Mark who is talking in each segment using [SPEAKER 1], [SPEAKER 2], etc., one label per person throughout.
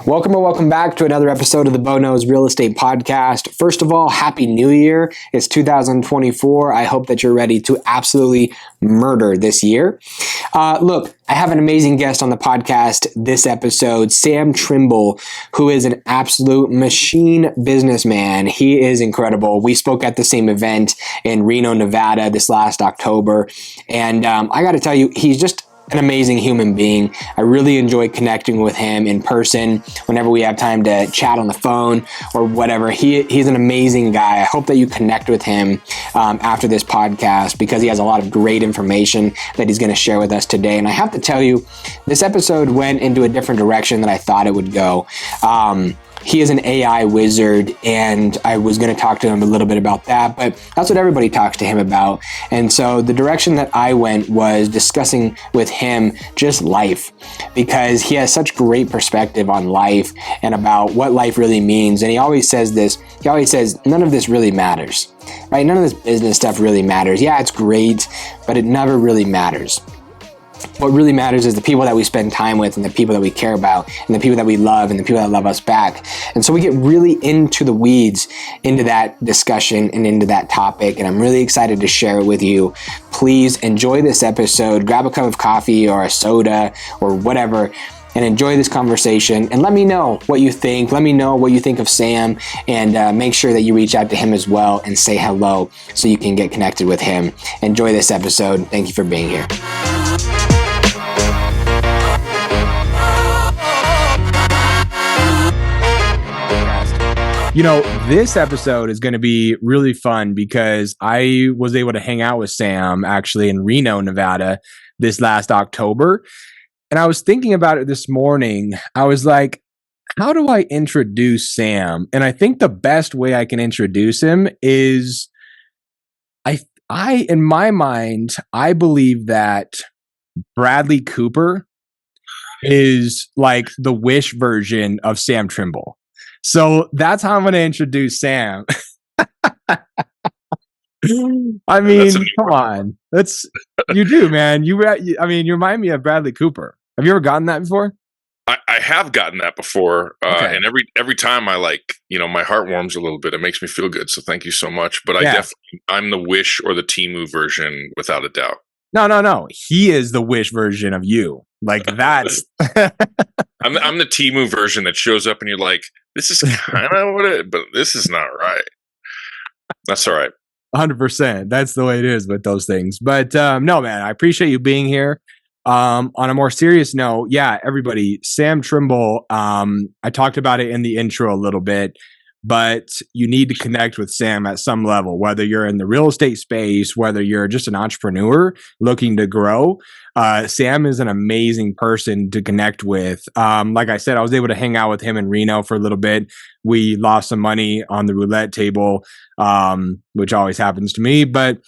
[SPEAKER 1] Welcome or welcome back to another episode of the Bo Knows Real Estate Podcast. First of all, Happy New Year. It's 2024. I hope that you're ready to absolutely murder this year. Look, I have an amazing guest on the podcast this episode, Sam Trimble, who is an absolute machine businessman. He is incredible. We spoke at the same event in Reno, Nevada this last October. And I got to tell you, he's just an amazing human being. I really enjoy connecting with him in person whenever we have time to chat on the phone or whatever. He's an amazing guy. I hope that you connect with him after this podcast because he has a lot of great information that he's going to share with us today. And I have to tell you, this episode went into a different direction than I thought it would go. He is an AI wizard, and I was going to talk to him a little bit about that, but that's what everybody talks to him about. And so the direction that I went was discussing with him just life, because he has such great perspective on life and about what life really means. And he always says this, none of this really matters, right? None of this business stuff really matters. Yeah, it's great, but it never really matters. What really matters is the people that we spend time with and the people that we care about and the people that we love and the people that love us back. And so we get really into the weeds, into that discussion and into that topic. And I'm really excited to share it with you. Please enjoy this episode. Grab a cup of coffee or a soda or whatever and enjoy this conversation. And let me know what you think. Let me know what you think of Sam, and make sure that you reach out to him as well and say hello so you can get connected with him. Enjoy this episode. Thank you for being here. You know, this episode is going to be really fun because I was able to hang out with Sam actually in Reno, Nevada this last October. And I was thinking about it this morning. I was like, how do I introduce Sam? And I think the best way I can introduce him is I in my mind, I believe that Bradley Cooper is like the Wish version of Sam Trimble. So that's how I'm going to introduce Sam. I mean, come on. You do, man. You remind me of Bradley Cooper. Have you ever gotten that before?
[SPEAKER 2] I have gotten that before. Okay. And every time I my heart warms a little bit. It makes me feel good. So thank you so much. But I'm the Wish or the Temu version without a doubt.
[SPEAKER 1] No. He is the Wish version of you. Like that's.
[SPEAKER 2] I'm the Temu version that shows up and you're like, this is kind of what it, but this is not right. That's all right.
[SPEAKER 1] 100%. That's the way it is with those things. But no, man, I appreciate you being here. On a more serious note, yeah, everybody, Sam Trimble, I talked about it in the intro a little bit, but you need to connect with Sam at some level, whether you're in the real estate space, whether you're just an entrepreneur looking to grow. Sam is an amazing person to connect with. Like I said, I was able to hang out with him in Reno for a little bit. We lost some money on the roulette table, which always happens to me, but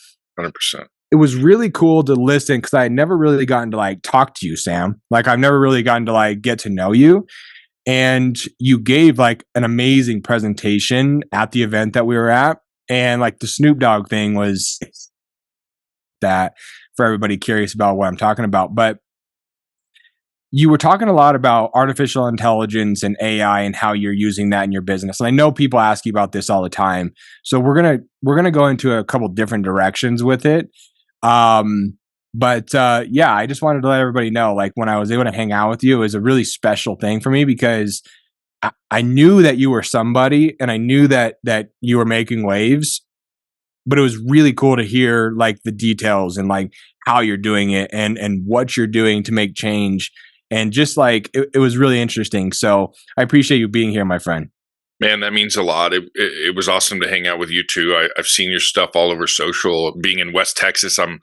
[SPEAKER 2] 100%.
[SPEAKER 1] It was really cool to listen because I had never really gotten to talk to you, Sam. I've never really gotten to get to know you. And you gave an amazing presentation at the event that we were at. And the Snoop Dogg thing was that for everybody curious about what I'm talking about. But you were talking a lot about artificial intelligence and AI and how you're using that in your business. And I know people ask you about this all the time. So we're gonna go into a couple different directions with it. But I just wanted to let everybody know, when I was able to hang out with you, it was a really special thing for me because I knew that you were somebody and I knew that you were making waves, but it was really cool to hear the details and how you're doing it and what you're doing to make change. And just it was really interesting. So I appreciate you being here, my friend.
[SPEAKER 2] Man, that means a lot. It was awesome to hang out with you too. I've seen your stuff all over social. Being in West Texas, I'm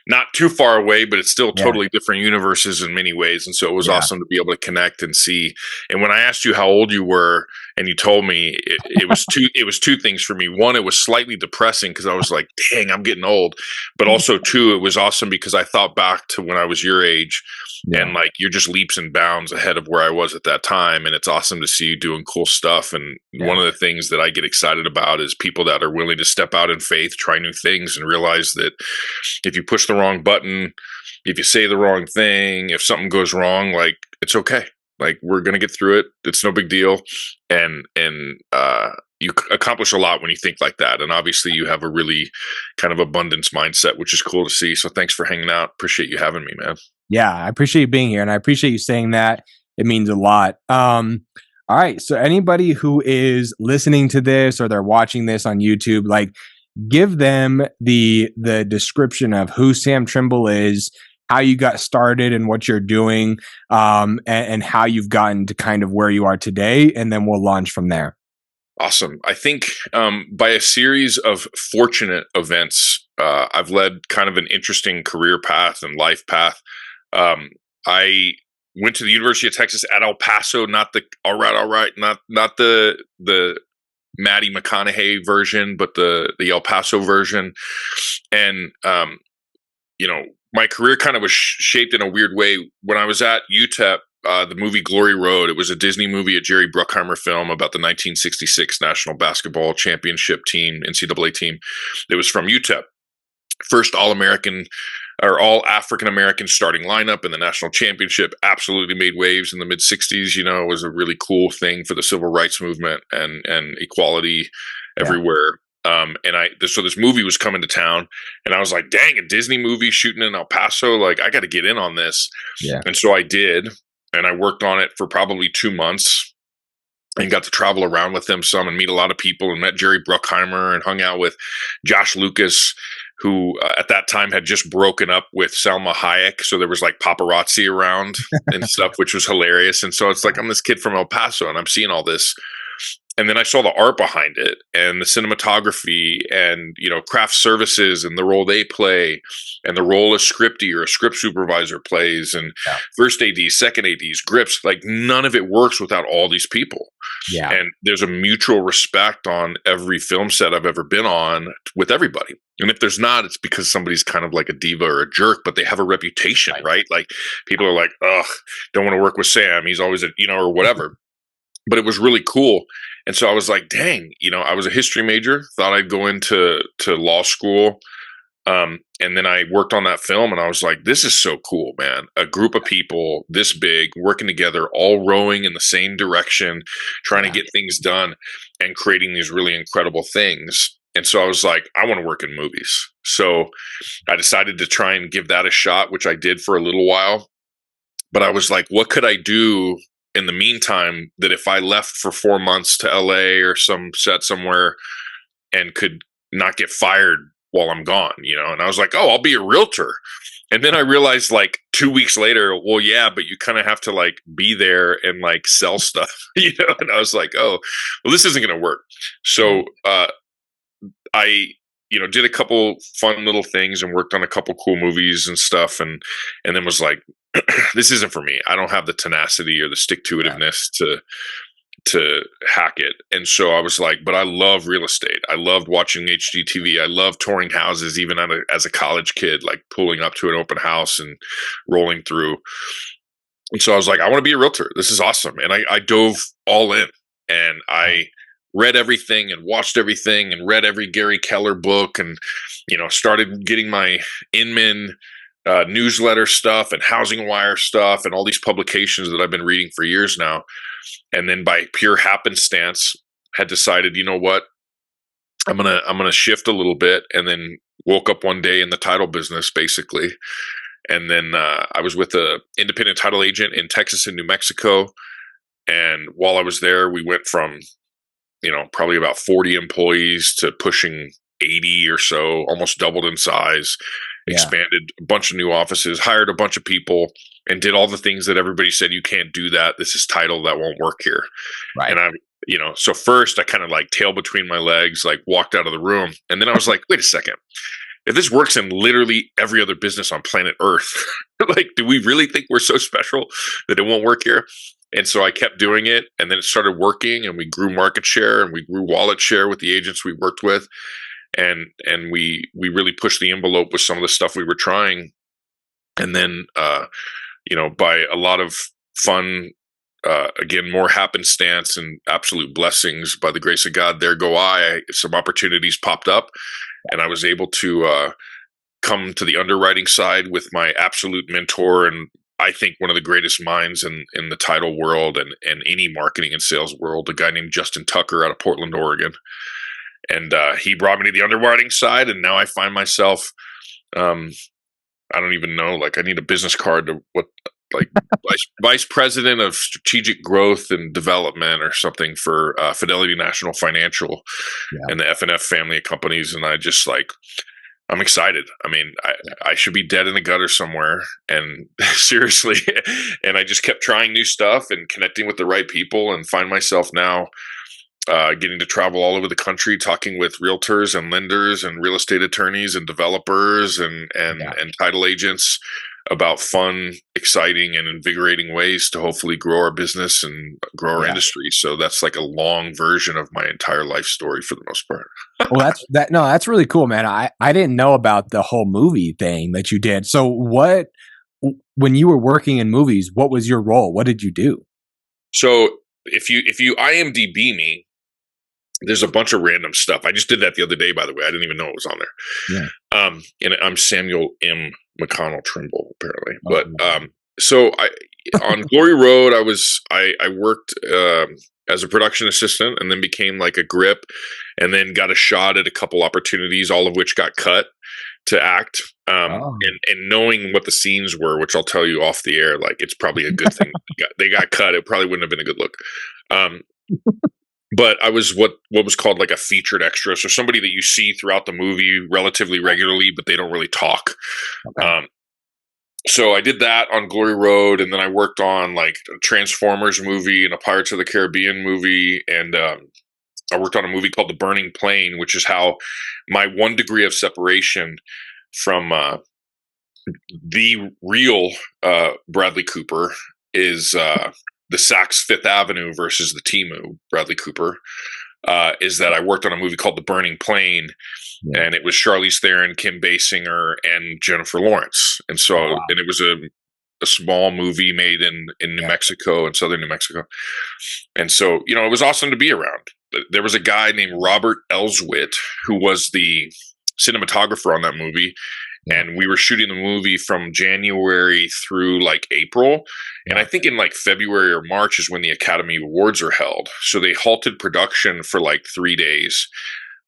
[SPEAKER 2] not too far away, but it's still totally different universes in many ways. And so it was awesome to be able to connect and see. And when I asked you how old you were, and you told me, it was two things for me. One, it was slightly depressing because I was like, "Dang, I'm getting old." But also, two, it was awesome because I thought back to when I was your age. Yeah. And you're just leaps and bounds ahead of where I was at that time. And it's awesome to see you doing cool stuff. And one of the things that I get excited about is people that are willing to step out in faith, try new things, and realize that if you push the wrong button, if you say the wrong thing, if something goes wrong, it's okay. Like, we're going to get through it. It's no big deal. And you accomplish a lot when you think like that. And obviously you have a really kind of abundance mindset, which is cool to see. So thanks for hanging out. Appreciate you having me, man.
[SPEAKER 3] Yeah, I appreciate you being here, and I appreciate you saying that. It means a lot. All right. So anybody who is listening to this or they're watching this on YouTube, like, give them the description of who Sam Trimble is, how you got started and what you're doing, and how you've gotten to kind of where you are today, and then we'll launch from there.
[SPEAKER 2] Awesome. I think by a series of fortunate events, I've led kind of an interesting career path and life path. I went to the University of Texas at El Paso, not the all right, not the Maddie McConaughey version, but the El Paso version. And my career kind of was shaped in a weird way. When I was at UTEP, the movie Glory Road, it was a Disney movie, a Jerry Bruckheimer film about the 1966 National Basketball Championship team, NCAA team. It was from UTEP. First All-American or all African-American starting lineup in the national championship. Absolutely made waves in the mid-60s. It was a really cool thing for the civil rights movement and equality everywhere. So this movie was coming to town, and I was like, dang, a Disney movie shooting in El Paso. Like, I got to get in on this.
[SPEAKER 3] Yeah.
[SPEAKER 2] And so I did, and I worked on it for probably 2 months and got to travel around with them some and meet a lot of people, and met Jerry Bruckheimer and hung out with Josh Lucas, who at that time had just broken up with Salma Hayek. So there was like paparazzi around and stuff, which was hilarious. And so it's like, I'm this kid from El Paso and I'm seeing all this. And then I saw the art behind it and the cinematography and, craft services and the role they play and the role a scriptie or a script supervisor plays, and first ADs, second ADs, grips. Like, none of it works without all these people.
[SPEAKER 3] Yeah.
[SPEAKER 2] And there's a mutual respect on every film set I've ever been on with everybody. And if there's not, it's because somebody's kind of like a diva or a jerk, but they have a reputation, right? Like, people are like, ugh, don't want to work with Sam. He's always or whatever. But it was really cool. And so I was like, dang, I was a history major, thought I'd go into law school. And then I worked on that film, and I was like, this is so cool, man. A group of people this big working together, all rowing in the same direction, trying to get things done and creating these really incredible things. And so I was like, I want to work in movies. So I decided to try and give that a shot, which I did for a little while. But I was like, what could I do in the meantime that if I left for 4 months to LA or some set somewhere and could not get fired while I'm gone, and I was like, oh, I'll be a realtor. And then I realized like 2 weeks later, well, yeah, but you kind of have to like be there and like sell stuff, and I was like, oh, well, this isn't going to work. So, I, did a couple fun little things and worked on a couple cool movies and stuff. And then was like, this isn't for me. I don't have the tenacity or the stick-to-itiveness to hack it. And so I was like, but I love real estate. I loved watching HGTV. I loved touring houses, even as a college kid, like pulling up to an open house and rolling through. And so I was like, I want to be a realtor. This is awesome. And I dove all in, and I read everything and watched everything and read every Gary Keller book, and, started getting my Inman newsletter stuff and Housing Wire stuff and all these publications that I've been reading for years now. And then by pure happenstance had decided, you know what, I'm gonna shift a little bit. And then woke up one day in the title business, basically. And then I was with a independent title agent in Texas and New Mexico. And while I was there, we went from, probably about 40 employees to pushing 80 or so, almost doubled in size. Expanded a bunch of new offices, hired a bunch of people, and did all the things that everybody said, you can't do that. This is title, that won't work here.
[SPEAKER 3] Right.
[SPEAKER 2] And so first I kind of like tail between my legs, like walked out of the room. And then I was like, wait a second. If this works in literally every other business on planet Earth, like, do we really think we're so special that it won't work here? And so I kept doing it, and then it started working, and we grew market share and we grew wallet share with the agents we worked with. And we really pushed the envelope with some of the stuff we were trying. And then, by a lot of fun, again, more happenstance and absolute blessings, by the grace of God, there go some opportunities popped up, and I was able to come to the underwriting side with my absolute mentor and I think one of the greatest minds in the title world and any marketing and sales world, a guy named Justin Tucker out of Portland, Oregon. And he brought me to the underwriting side, and now I find myself, I don't even know, like I need a business card to vice president of strategic growth and development or something for Fidelity National Financial and the F&F family of companies. And I just I'm excited. I mean, I should be dead in a gutter somewhere, and seriously, and I just kept trying new stuff and connecting with the right people, and find myself now getting to travel all over the country, talking with realtors and lenders and real estate attorneys and developers and title agents about fun, exciting, and invigorating ways to hopefully grow our business and grow our industry. So that's like a long version of my entire life story for the most part.
[SPEAKER 3] Well, that's really cool, man. I didn't know about the whole movie thing that you did. So when you were working in movies, what was your role? What did you do?
[SPEAKER 2] So if you IMDb me, there's a bunch of random stuff. I just did that the other day, by the way. I didn't even know it was on there. Yeah. And I'm Samuel M. McConnell Trimble, apparently. But so on Glory Road, I worked as a production assistant, and then became like a grip, and then got a shot at a couple opportunities, all of which got cut to act. And knowing what the scenes were, which I'll tell you off the air, like it's probably a good thing they got cut. It probably wouldn't have been a good look. But I was what was called like a featured extra. So somebody that you see throughout the movie relatively regularly, but they don't really talk. Okay. So I did that on Glory Road, and then I worked on like a Transformers movie and a Pirates of the Caribbean movie. And I worked on a movie called The Burning Plane, which is how my one degree of separation from the real Bradley Cooper is the Saks Fifth Avenue versus the Temu Bradley Cooper, is that I worked on a movie called The Burning Plane, and it was Charlize Theron, Kim Basinger, and Jennifer Lawrence. And so, and it was a small movie made in New Mexico, in southern New Mexico. And so, it was awesome to be around. There was a guy named Robert Elswit who was the cinematographer on that movie. And we were shooting the movie from January through like April. And I think in like February or March is when the Academy Awards are held. So they halted production for like 3 days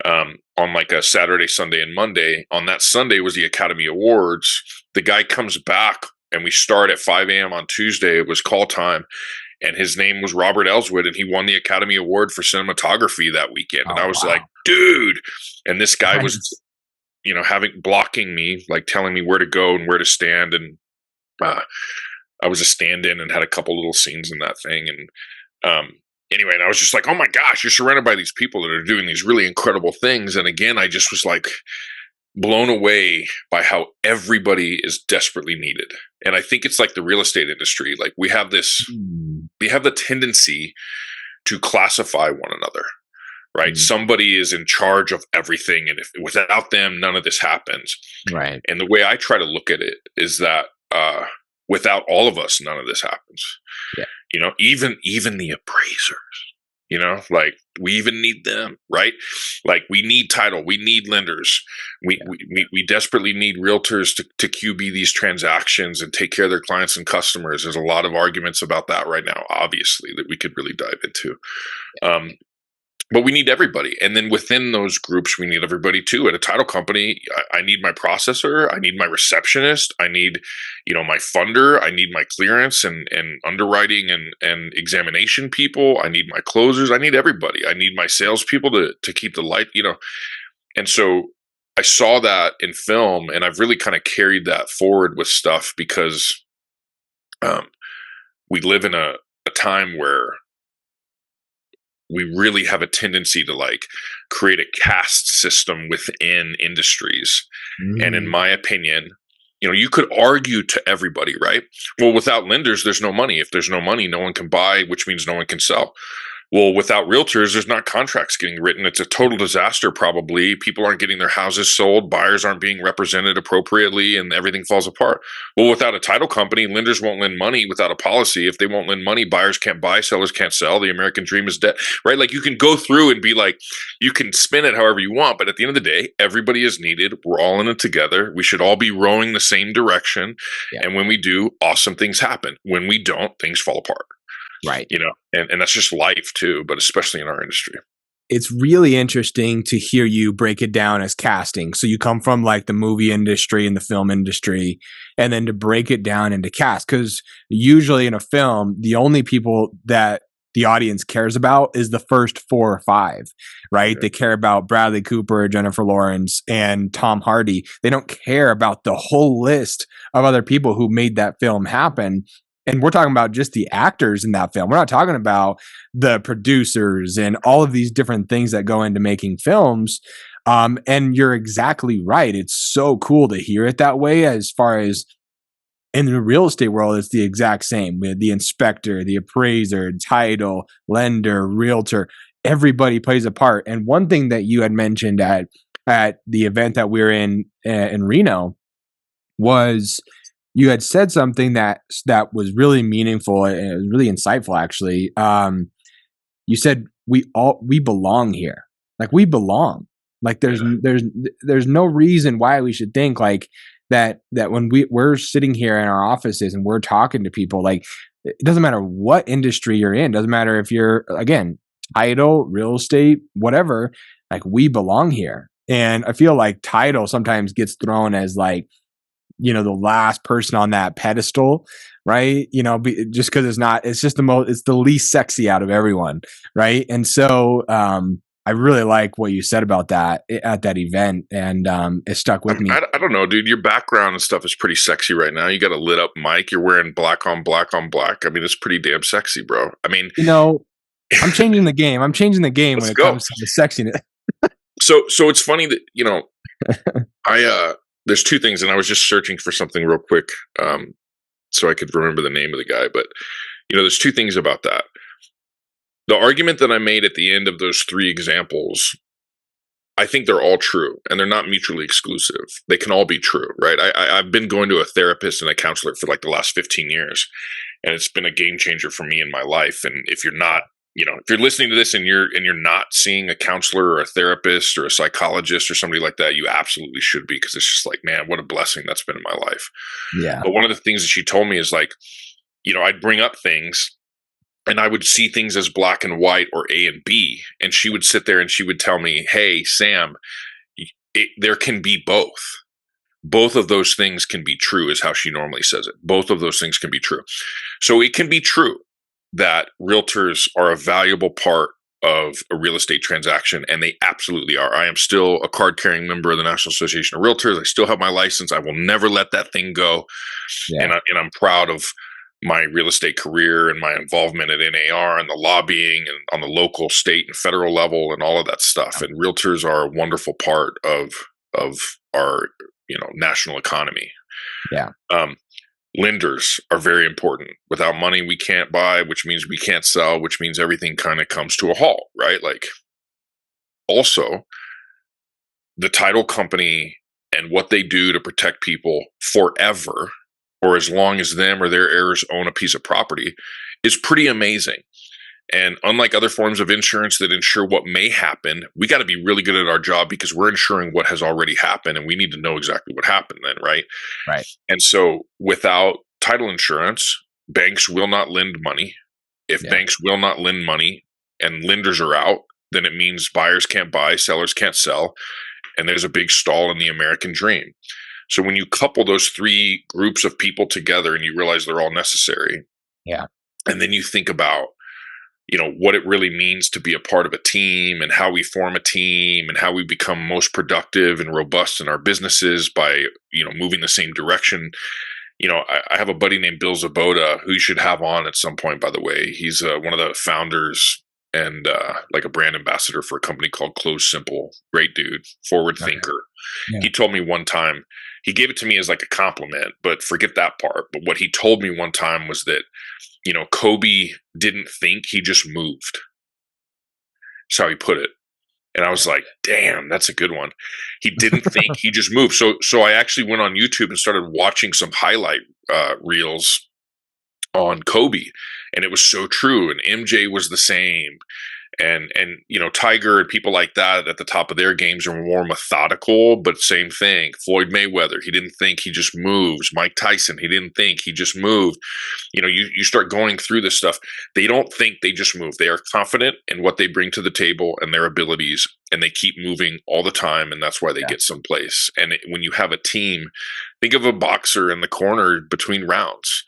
[SPEAKER 2] on like a Saturday, Sunday, and Monday. On that Sunday was the Academy Awards. The guy comes back, and we start at 5 a.m. on Tuesday. It was call time. And his name was Robert Elswit, and he won the Academy Award for cinematography that weekend. And I was like, dude. And this guy was blocking me, like telling me where to go and where to stand. And I was a stand-in and had a couple little scenes in that thing. And anyway, and I was just like, oh my gosh, you're surrounded by these people that are doing these really incredible things. And again, I just was like blown away by how everybody is desperately needed. And I think it's like the real estate industry. Like we have the tendency to classify one another. Right. Somebody is in charge of everything. And without them, none of this happens. Right. And the way I try to look at it is that without all of us, none of this happens. Yeah. Even the appraisers, like we even need them. Right. Like we need title. We need lenders. We desperately need realtors to QB these transactions and take care of their clients and customers. There's a lot of arguments about that right now, obviously, that we could really dive into. But we need everybody. And then within those groups, we need everybody too. At a title company, I need my processor. I need my receptionist. I need, my funder. I need my clearance and underwriting and examination people. I need my closers. I need everybody. I need my salespeople to keep the light, And so I saw that in film, and I've really kind of carried that forward with stuff because we live in a time where we really have a tendency to like create a caste system within industries. And in my opinion, you could argue to everybody, right? Well, without lenders, there's no money. If there's no money, no one can buy, which means no one can sell. Well, without realtors, there's not contracts getting written. It's a total disaster, probably. People aren't getting their houses sold. Buyers aren't being represented appropriately, and everything falls apart. Well, without a title company, lenders won't lend money without a policy. If they won't lend money, buyers can't buy, sellers can't sell. The American dream is dead, right? Like, you can go through and be like, you can spin it however you want, but at the end of the day, everybody is needed. We're all in it together. We should all be rowing the same direction.
[SPEAKER 3] Yeah.
[SPEAKER 2] And when we do, awesome things happen. When we don't, things fall apart.
[SPEAKER 3] Right.
[SPEAKER 2] And that's just life too, but especially in our industry.
[SPEAKER 3] It's really interesting to hear you break it down as casting. So you come from like the movie industry and the film industry, and then to break it down into cast. Because usually in a film, the only people that the audience cares about is the first 4 or 5, right? They care about Bradley Cooper, Jennifer Lawrence, and Tom Hardy. They don't care about the whole list of other people who made that film happen. And we're talking about just the actors in that film. We're not talking about the producers and all of these different things that go into making films. And you're exactly right. It's so cool to hear it that way. As far as in the real estate world, it's the exact same with the inspector, the appraiser, title, lender, realtor. Everybody plays a part. And one thing that you had mentioned at the event that we were in Reno was, you had said something that was really meaningful and it was really insightful, actually. You said we belong here. Like, we belong. Like, there's no reason why we should think like that when we're sitting here in our offices and we're talking to people, like, it doesn't matter what industry you're in, doesn't matter if you're, again, title, real estate, whatever, like, we belong here. And I feel like title sometimes gets thrown as like, the last person on that pedestal, right? Just because it's the least sexy out of everyone, right? And so I really like what you said about that at that event, and it stuck with me.
[SPEAKER 2] I don't know, dude. Your background and stuff is pretty sexy right now. You got a lit up mic. You're wearing black on black on black. I mean, it's pretty damn sexy, bro. I mean,
[SPEAKER 3] I'm changing the game. I'm changing the game when it comes to the sexiness.
[SPEAKER 2] So it's funny that there's 2 things, and I was just searching for something real quick so I could remember the name of the guy. But, there's 2 things about that. The argument that I made at the end of those 3 examples, I think they're all true, and they're not mutually exclusive. They can all be true, right? I've been going to a therapist and a counselor for like the last 15 years, and it's been a game changer for me in my life. And if you're not, if you're listening to this and you're not seeing a counselor or a therapist or a psychologist or somebody like that, you absolutely should be, because it's just like, man, what a blessing that's been in my life.
[SPEAKER 3] Yeah.
[SPEAKER 2] But one of the things that she told me is like, I'd bring up things and I would see things as black and white or A and B. And she would sit there and she would tell me, hey, Sam, there can be both. Both of those things can be true, is how she normally says it. Both of those things can be true. So it can be true that realtors are a valuable part of a real estate transaction, and they absolutely are. I am still a card-carrying member of the National Association of Realtors. I still have my license. I will never let that thing go. Yeah. And I'm proud of my real estate career and my involvement at NAR and the lobbying and on the local, state, and federal level and all of that stuff. And realtors are a wonderful part of our national economy.
[SPEAKER 3] Yeah.
[SPEAKER 2] Lenders are very important. Without money, we can't buy, which means we can't sell, which means everything kind of comes to a halt, right? Like, also, the title company and what they do to protect people forever, or as long as them or their heirs own a piece of property, is pretty amazing. And unlike other forms of insurance that insure what may happen, we got to be really good at our job, because we're insuring what has already happened, and we need to know exactly what happened then, right?
[SPEAKER 3] Right.
[SPEAKER 2] And so without title insurance, banks will not lend money. If banks will not lend money and lenders are out, then it means buyers can't buy, sellers can't sell, and there's a big stall in the American dream. So when you couple those 3 groups of people together and you realize they're all necessary, and then you think about what it really means to be a part of a team, and how we form a team, and how we become most productive and robust in our businesses by, moving the same direction. I have a buddy named Bill Zabota, who you should have on at some point, by the way. He's one of the founders and like a brand ambassador for a company called Close Simple. Great dude, forward thinker. Yeah. He told me one time, he gave it to me as like a compliment, but forget that part. But what he told me one time was that, Kobe didn't think, he just moved. That's how he put it. And I was like, damn, that's a good one. He didn't think, he just moved. So I actually went on YouTube and started watching some highlight reels on Kobe, and it was so true. And MJ was the same. And Tiger and people like that at the top of their games are more methodical, but same thing. Floyd Mayweather, he didn't think, he just moves. Mike Tyson, he didn't think, he just moved. You start going through this stuff. They don't think, they just move. They are confident in what they bring to the table and their abilities, and they keep moving all the time, and that's why they get someplace. And when you have a team, think of a boxer in the corner between rounds,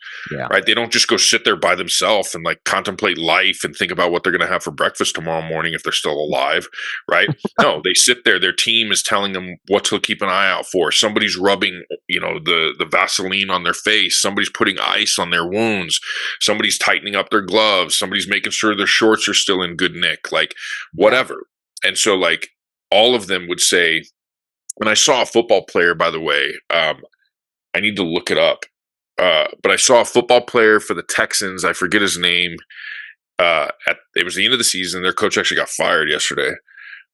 [SPEAKER 2] right? They don't just go sit there by themselves and like contemplate life and think about what they're going to have for breakfast tomorrow morning if they're still alive, right? No, they sit there. Their team is telling them what to keep an eye out for. Somebody's rubbing, the Vaseline on their face. Somebody's putting ice on their wounds. Somebody's tightening up their gloves. Somebody's making sure their shorts are still in good nick, like whatever. And so like all of them would say, and I saw a football player, by the way, I need to look it up. But I saw a football player for the Texans. I forget his name. It was the end of the season. Their coach actually got fired yesterday.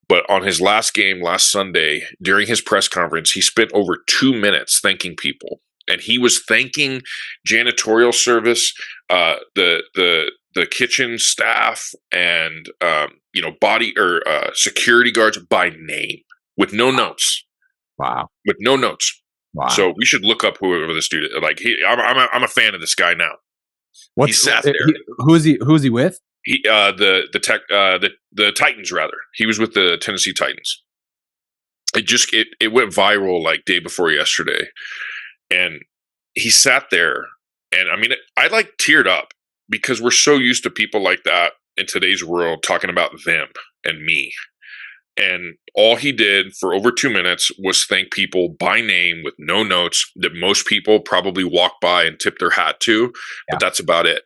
[SPEAKER 2] But on his last game last Sunday, during his press conference, he spent over 2 minutes thanking people. And he was thanking janitorial service, the kitchen staff, and body or security guards by name with no notes.
[SPEAKER 3] Wow.
[SPEAKER 2] With no notes.
[SPEAKER 3] Wow.
[SPEAKER 2] So we should look up whoever this dude is. Like I'm a fan of this guy now. He sat there.
[SPEAKER 3] Who's he with?
[SPEAKER 2] The Titans, rather. He was with the Tennessee Titans. It went viral like day before yesterday, and he sat there, and I mean, I like teared up because we're so used to people like that in today's world talking about them and me. And all he did for over 2 minutes was thank people by name with no notes that most people probably walk by and tip their hat to, but that's about it.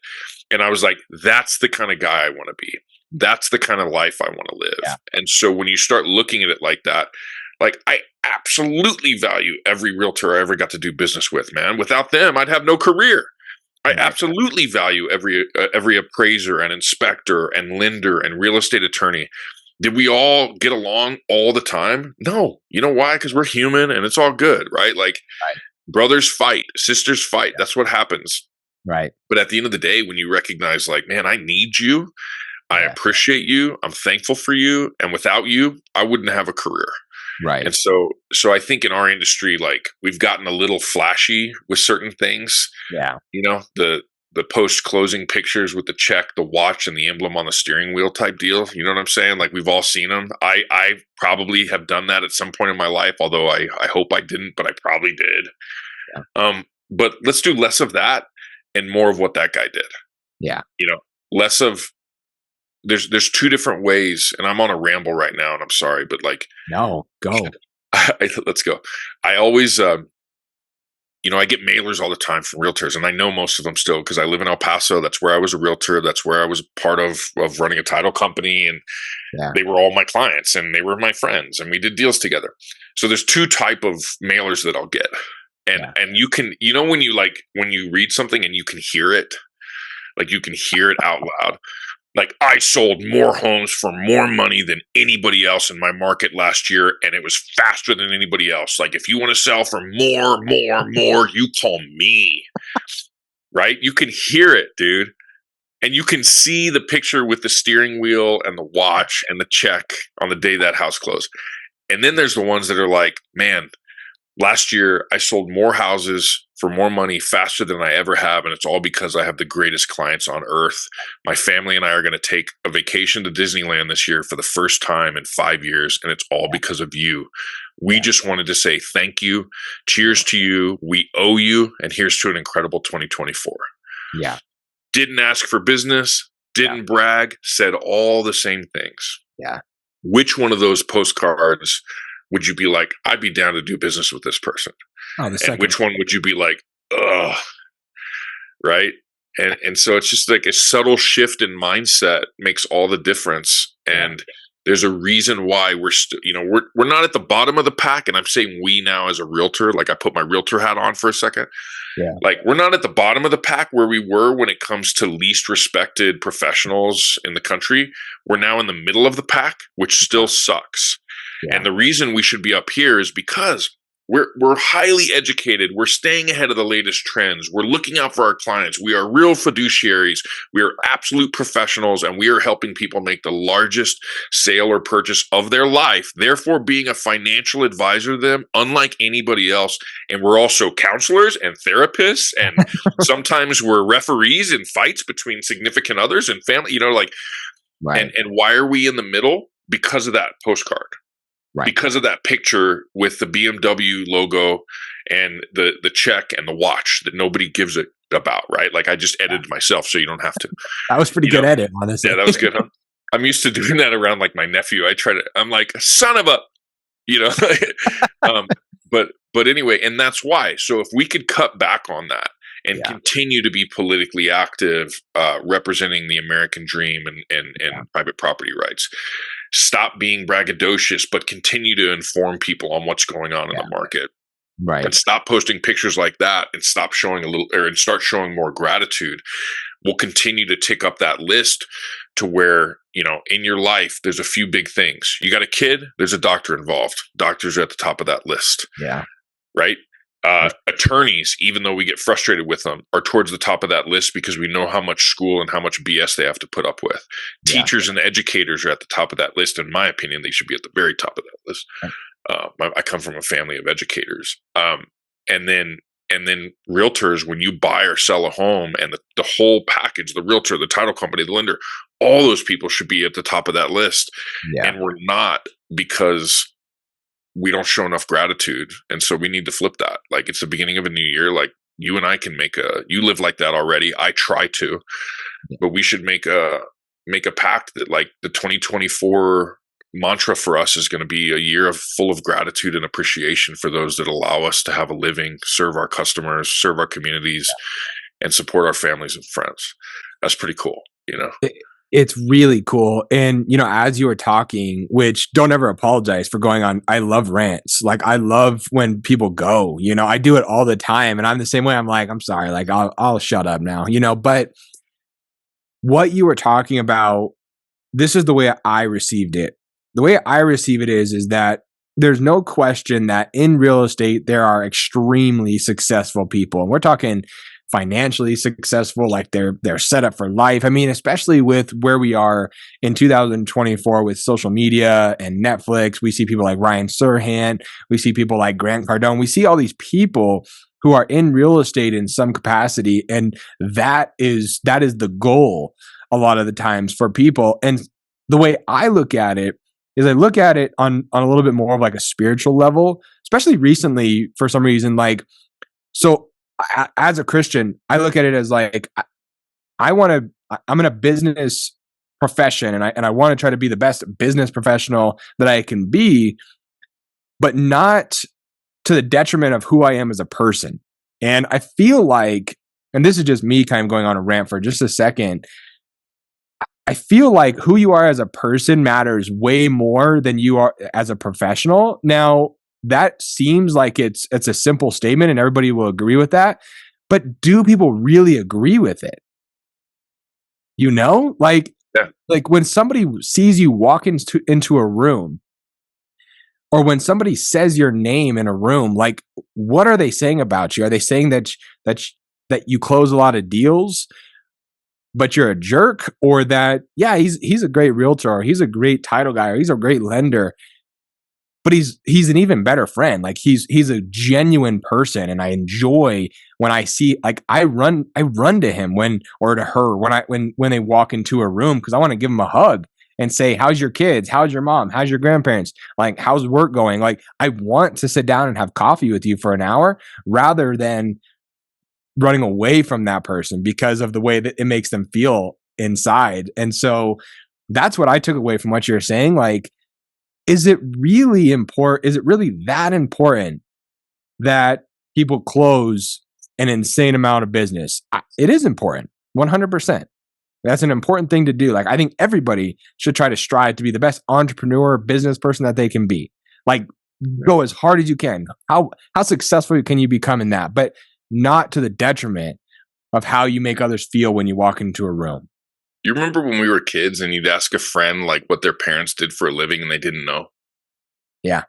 [SPEAKER 2] And I was like, that's the kind of guy I want to be. That's the kind of life I want to live. Yeah. And so when you start looking at it like that, like I absolutely value every realtor I ever got to do business with, man. Without them, I'd have no career. I absolutely value every appraiser and inspector and lender and real estate attorney. Did we all get along all the time? No. You know why? Because we're human and it's all good, right? Like brothers fight, sisters fight. Yeah. That's what happens.
[SPEAKER 3] Right.
[SPEAKER 2] But at the end of the day, when you recognize like, man, I need you. I appreciate you. I'm thankful for you. And without you, I wouldn't have a career.
[SPEAKER 3] Right.
[SPEAKER 2] And so I think in our industry, like we've gotten a little flashy with certain things.
[SPEAKER 3] Yeah.
[SPEAKER 2] The post-closing pictures with the check, the watch, and the emblem on the steering wheel type deal. You know what I'm saying? Like we've all seen them. I probably have done that at some point in my life, although I hope I didn't, but I probably did. Yeah. But let's do less of that and more of what that guy did.
[SPEAKER 3] Yeah.
[SPEAKER 2] Less of there's two different ways, and I'm on a ramble right now, and I'm sorry, but like
[SPEAKER 3] no, go.
[SPEAKER 2] Let's go. I always I get mailers all the time from realtors, and I know most of them still because I live in El Paso. That's where I was a realtor. That's where I was part of running a title company, and they were all my clients, and they were my friends, and we did deals together. So there's two type of mailers that I'll get, and you can when you read something and you can hear it, like you can hear it out loud. Like I sold more homes for more money than anybody else in my market last year, and it was faster than anybody else. Like if you want to sell for more, you call me, right? You can hear it, dude. And you can see the picture with the steering wheel and the watch and the check on the day that house closed. And then there's the ones that are like, man, last year I sold more houses for more money faster than I ever have. And it's all because I have the greatest clients on earth. My family and I are going to take a vacation to Disneyland this year for the first time in 5 years. And it's all because of you. We just wanted to say thank you. Cheers to you. We owe you. And here's to an incredible 2024.
[SPEAKER 3] Yeah.
[SPEAKER 2] Didn't ask for business. Didn't brag. Said all the same things.
[SPEAKER 3] Yeah.
[SPEAKER 2] Which one of those postcards would you be like, I'd be down to do business with this person?
[SPEAKER 3] Oh, the second.
[SPEAKER 2] And which one would you be like, ugh, right? And so it's just like a subtle shift in mindset makes all the difference. And There's a reason why we're not at the bottom of the pack. And I'm saying we now as a realtor, like I put my realtor hat on for a second.
[SPEAKER 3] Yeah.
[SPEAKER 2] Like we're not at the bottom of the pack where we were when it comes to least respected professionals in the country. We're now in the middle of the pack, which still sucks.
[SPEAKER 3] Yeah.
[SPEAKER 2] And the reason we should be up here is because we're highly educated. We're staying ahead of the latest trends. We're looking out for our clients. We are real fiduciaries. We are absolute professionals, and we are helping people make the largest sale or purchase of their life, therefore being a financial advisor to them unlike anybody else. And we're also counselors and therapists, and sometimes we're referees in fights between significant others and family,
[SPEAKER 3] Right.
[SPEAKER 2] And why are we in the middle? Because of that postcard.
[SPEAKER 3] Right.
[SPEAKER 2] Because of that picture with the BMW logo and the check and the watch that nobody gives a about, right? Like I just edited myself so you don't have to.
[SPEAKER 3] That was pretty good edit, honestly.
[SPEAKER 2] Yeah, that was good, huh? I'm used to doing that around like my nephew. I'm like, son of a, but anyway, and that's why. So if we could cut back on that and continue to be politically active, representing the American dream and private property rights. Stop being braggadocious, but continue to inform people on what's going on in the market.
[SPEAKER 3] Right.
[SPEAKER 2] And stop posting pictures like that and stop showing and start showing more gratitude. We'll continue to tick up that list to where, in your life, there's a few big things. You got a kid, there's a doctor involved. Doctors are at the top of that list.
[SPEAKER 3] Yeah.
[SPEAKER 2] Right. Attorneys, even though we get frustrated with them, are towards the top of that list because we know how much school and how much BS they have to put up with. Yeah. Teachers and educators are at the top of that list. In my opinion, they should be at the very top of that list. I come from a family of educators. And then realtors, when you buy or sell a home and the whole package, the realtor, the title company, the lender, all those people should be at the top of that list. Yeah. And we're not, because we don't show enough gratitude. And so we need to flip that. Like it's the beginning of a new year. Like you and I can you live like that already. I try to, but we should make a pact that like the 2024 mantra for us is going to be a year full of gratitude and appreciation for those that allow us to have a living, serve our customers, serve our communities, and support our families and friends. That's pretty cool,
[SPEAKER 3] It's really cool. And, as you were talking, which don't ever apologize for going on, I love rants. Like, I love when people go, I do it all the time. And I'm the same way. I'm like, I'm sorry, like, I'll shut up now, but what you were talking about, this is the way I received it. The way I receive it is that there's no question that in real estate, there are extremely successful people. And we're talking financially successful, like they're set up for life. I mean, especially with where we are in 2024 with social media and Netflix, we see people like Ryan Serhant, we see people like Grant Cardone, we see all these people who are in real estate in some capacity, and that is the goal a lot of the times for people. And the way I look at it is I look at it on a little bit more of like a spiritual level, especially recently for some reason. Like, so as a Christian, I look at it as like, I'm in a business profession and I want to try to be the best business professional that I can be, but not to the detriment of who I am as a person. And I feel like, and this is just me kind of going on a rant for just a second, I feel like who you are as a person matters way more than you are as a professional. Now, that seems like it's a simple statement and everybody will agree with that, but do people really agree with it? Like when somebody sees you walk into a room, or when somebody says your name in a room, like what are they saying about you? Are they saying that you close a lot of deals, but you're a jerk, or that, yeah, he's a great realtor, or he's a great title guy, or he's a great lender, but he's an even better friend. Like he's a genuine person, and I enjoy when I see, like, I run to him or to her when they walk into a room, because I want to give them a hug and say, how's your kids? How's your mom? How's your grandparents? Like, how's work going? Like, I want to sit down and have coffee with you for an hour rather than running away from that person because of the way that it makes them feel inside. And so that's what I took away from what you're saying. Like, is it really important? Is it really that important that people close an insane amount of business? It is important, 100%. That's an important thing to do. Like, I think everybody should try to strive to be the best entrepreneur, business person that they can be. Like, go as hard as you can. How successful can you become in that? But not to the detriment of how you make others feel when you walk into a room.
[SPEAKER 2] You remember when we were kids and you'd ask a friend like what their parents did for a living and they didn't know?
[SPEAKER 3] Yeah.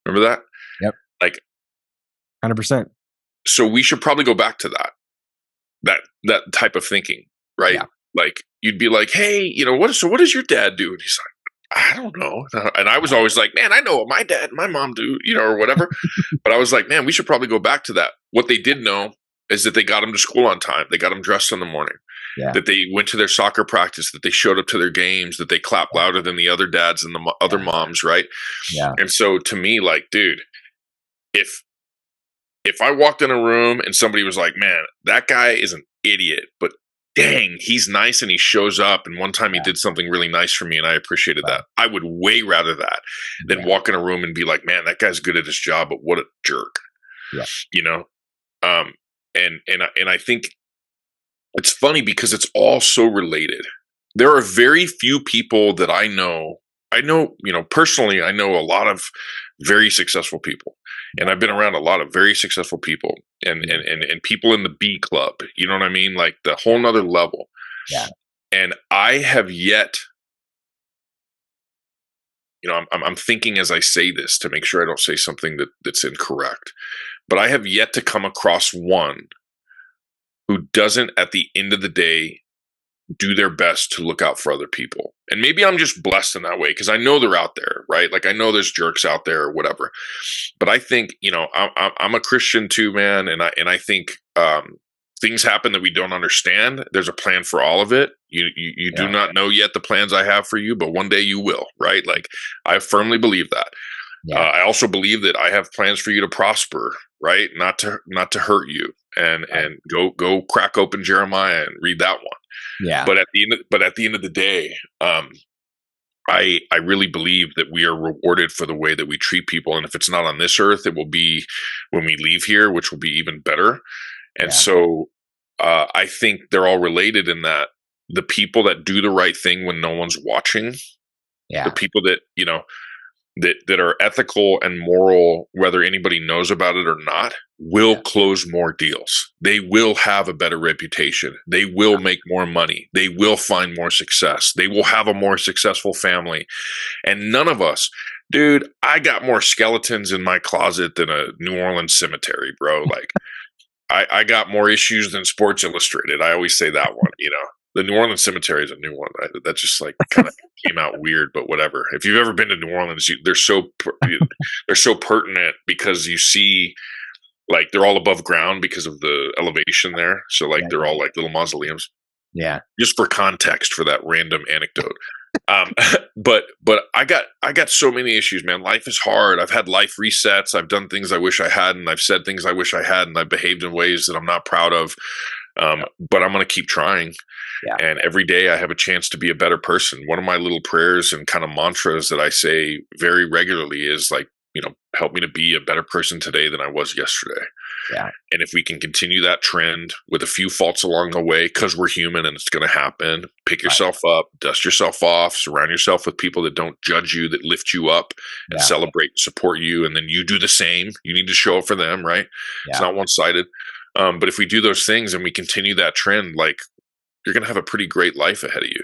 [SPEAKER 2] Remember that?
[SPEAKER 3] Yep.
[SPEAKER 2] Like
[SPEAKER 3] 100%.
[SPEAKER 2] So we should probably go back to that type of thinking, right?
[SPEAKER 3] Yeah.
[SPEAKER 2] Like you'd be like, hey, you know, what does your dad do? And he's like, I don't know. And I was always like, man, I know what my dad and my mom do, you know, or whatever. But I was like, man, we should probably go back to that. What they did know is that they got them to school on time. They got them dressed in the morning.
[SPEAKER 3] Yeah.
[SPEAKER 2] That they went to their soccer practice, that they showed up to their games, that they clapped louder than the other dads and the other moms, right?
[SPEAKER 3] Yeah.
[SPEAKER 2] And so to me, like, dude, if I walked in a room and somebody was like, man, that guy is an idiot, but dang, he's nice and he shows up. And one time he did something really nice for me and I appreciated that. I would way rather that than walk in a room and be like, man, that guy's good at his job, but what a jerk.
[SPEAKER 3] Yeah.
[SPEAKER 2] You know? And I think it's funny because it's all so related. There are very few people that I know, you know, personally, I know a lot of very successful people. And I've been around a lot of very successful people and people in the B club, you know what I mean? Like the whole nother level.
[SPEAKER 3] Yeah.
[SPEAKER 2] And I have yet, you know, I'm thinking as I say this to make sure I don't say something that's incorrect, but I have yet to come across one who doesn't at the end of the day do their best to look out for other people. And maybe I'm just blessed in that way because I know they're out there, right? Like I know there's jerks out there or whatever. But I think, you know, I'm a Christian too, man, and I think things happen that we don't understand. There's a plan for all of it. You do not know yet the plans I have for you, but one day you will, right? Like I firmly believe that. Yeah. I also believe that I have plans for you to prosper, right? Not to hurt you. And go crack open Jeremiah and read that one.
[SPEAKER 3] Yeah.
[SPEAKER 2] But at the end of the day, I really believe that we are rewarded for the way that we treat people. And if it's not on this earth, it will be when we leave here, which will be even better. And so I think they're all related in that the people that do the right thing when no one's watching, the people that, you know, that are ethical and moral, whether anybody knows about it or not, will close more deals. They will have a better reputation. They will make more money. They will find more success. They will have a more successful family. And none of us, dude, I got more skeletons in my closet than a New Orleans cemetery, bro. Like I got more issues than Sports Illustrated. I always say that one, you know. The New Orleans cemetery is a new one. That just like kind of came out weird, but whatever. If you've ever been to New Orleans, they're so pertinent because you see, like they're all above ground because of the elevation there. So like they're all like little mausoleums.
[SPEAKER 3] Yeah.
[SPEAKER 2] Just for context for that random anecdote. But I got so many issues, man. Life is hard. I've had life resets. I've done things I wish I hadn't. I've said things I wish I hadn't. I've behaved in ways that I'm not proud of. But I'm going to keep trying. Yeah. And every day I have a chance to be a better person. One of my little prayers and kind of mantras that I say very regularly is like, you know, help me to be a better person today than I was yesterday.
[SPEAKER 3] Yeah.
[SPEAKER 2] And if we can continue that trend with a few faults along the way, because we're human and it's going to happen, pick yourself up, dust yourself off, surround yourself with people that don't judge you, that lift you up and celebrate and support you. And then you do the same. You need to show up for them, right? Yeah. It's not one-sided. But if we do those things and we continue that trend, like you're going to have a pretty great life ahead of you.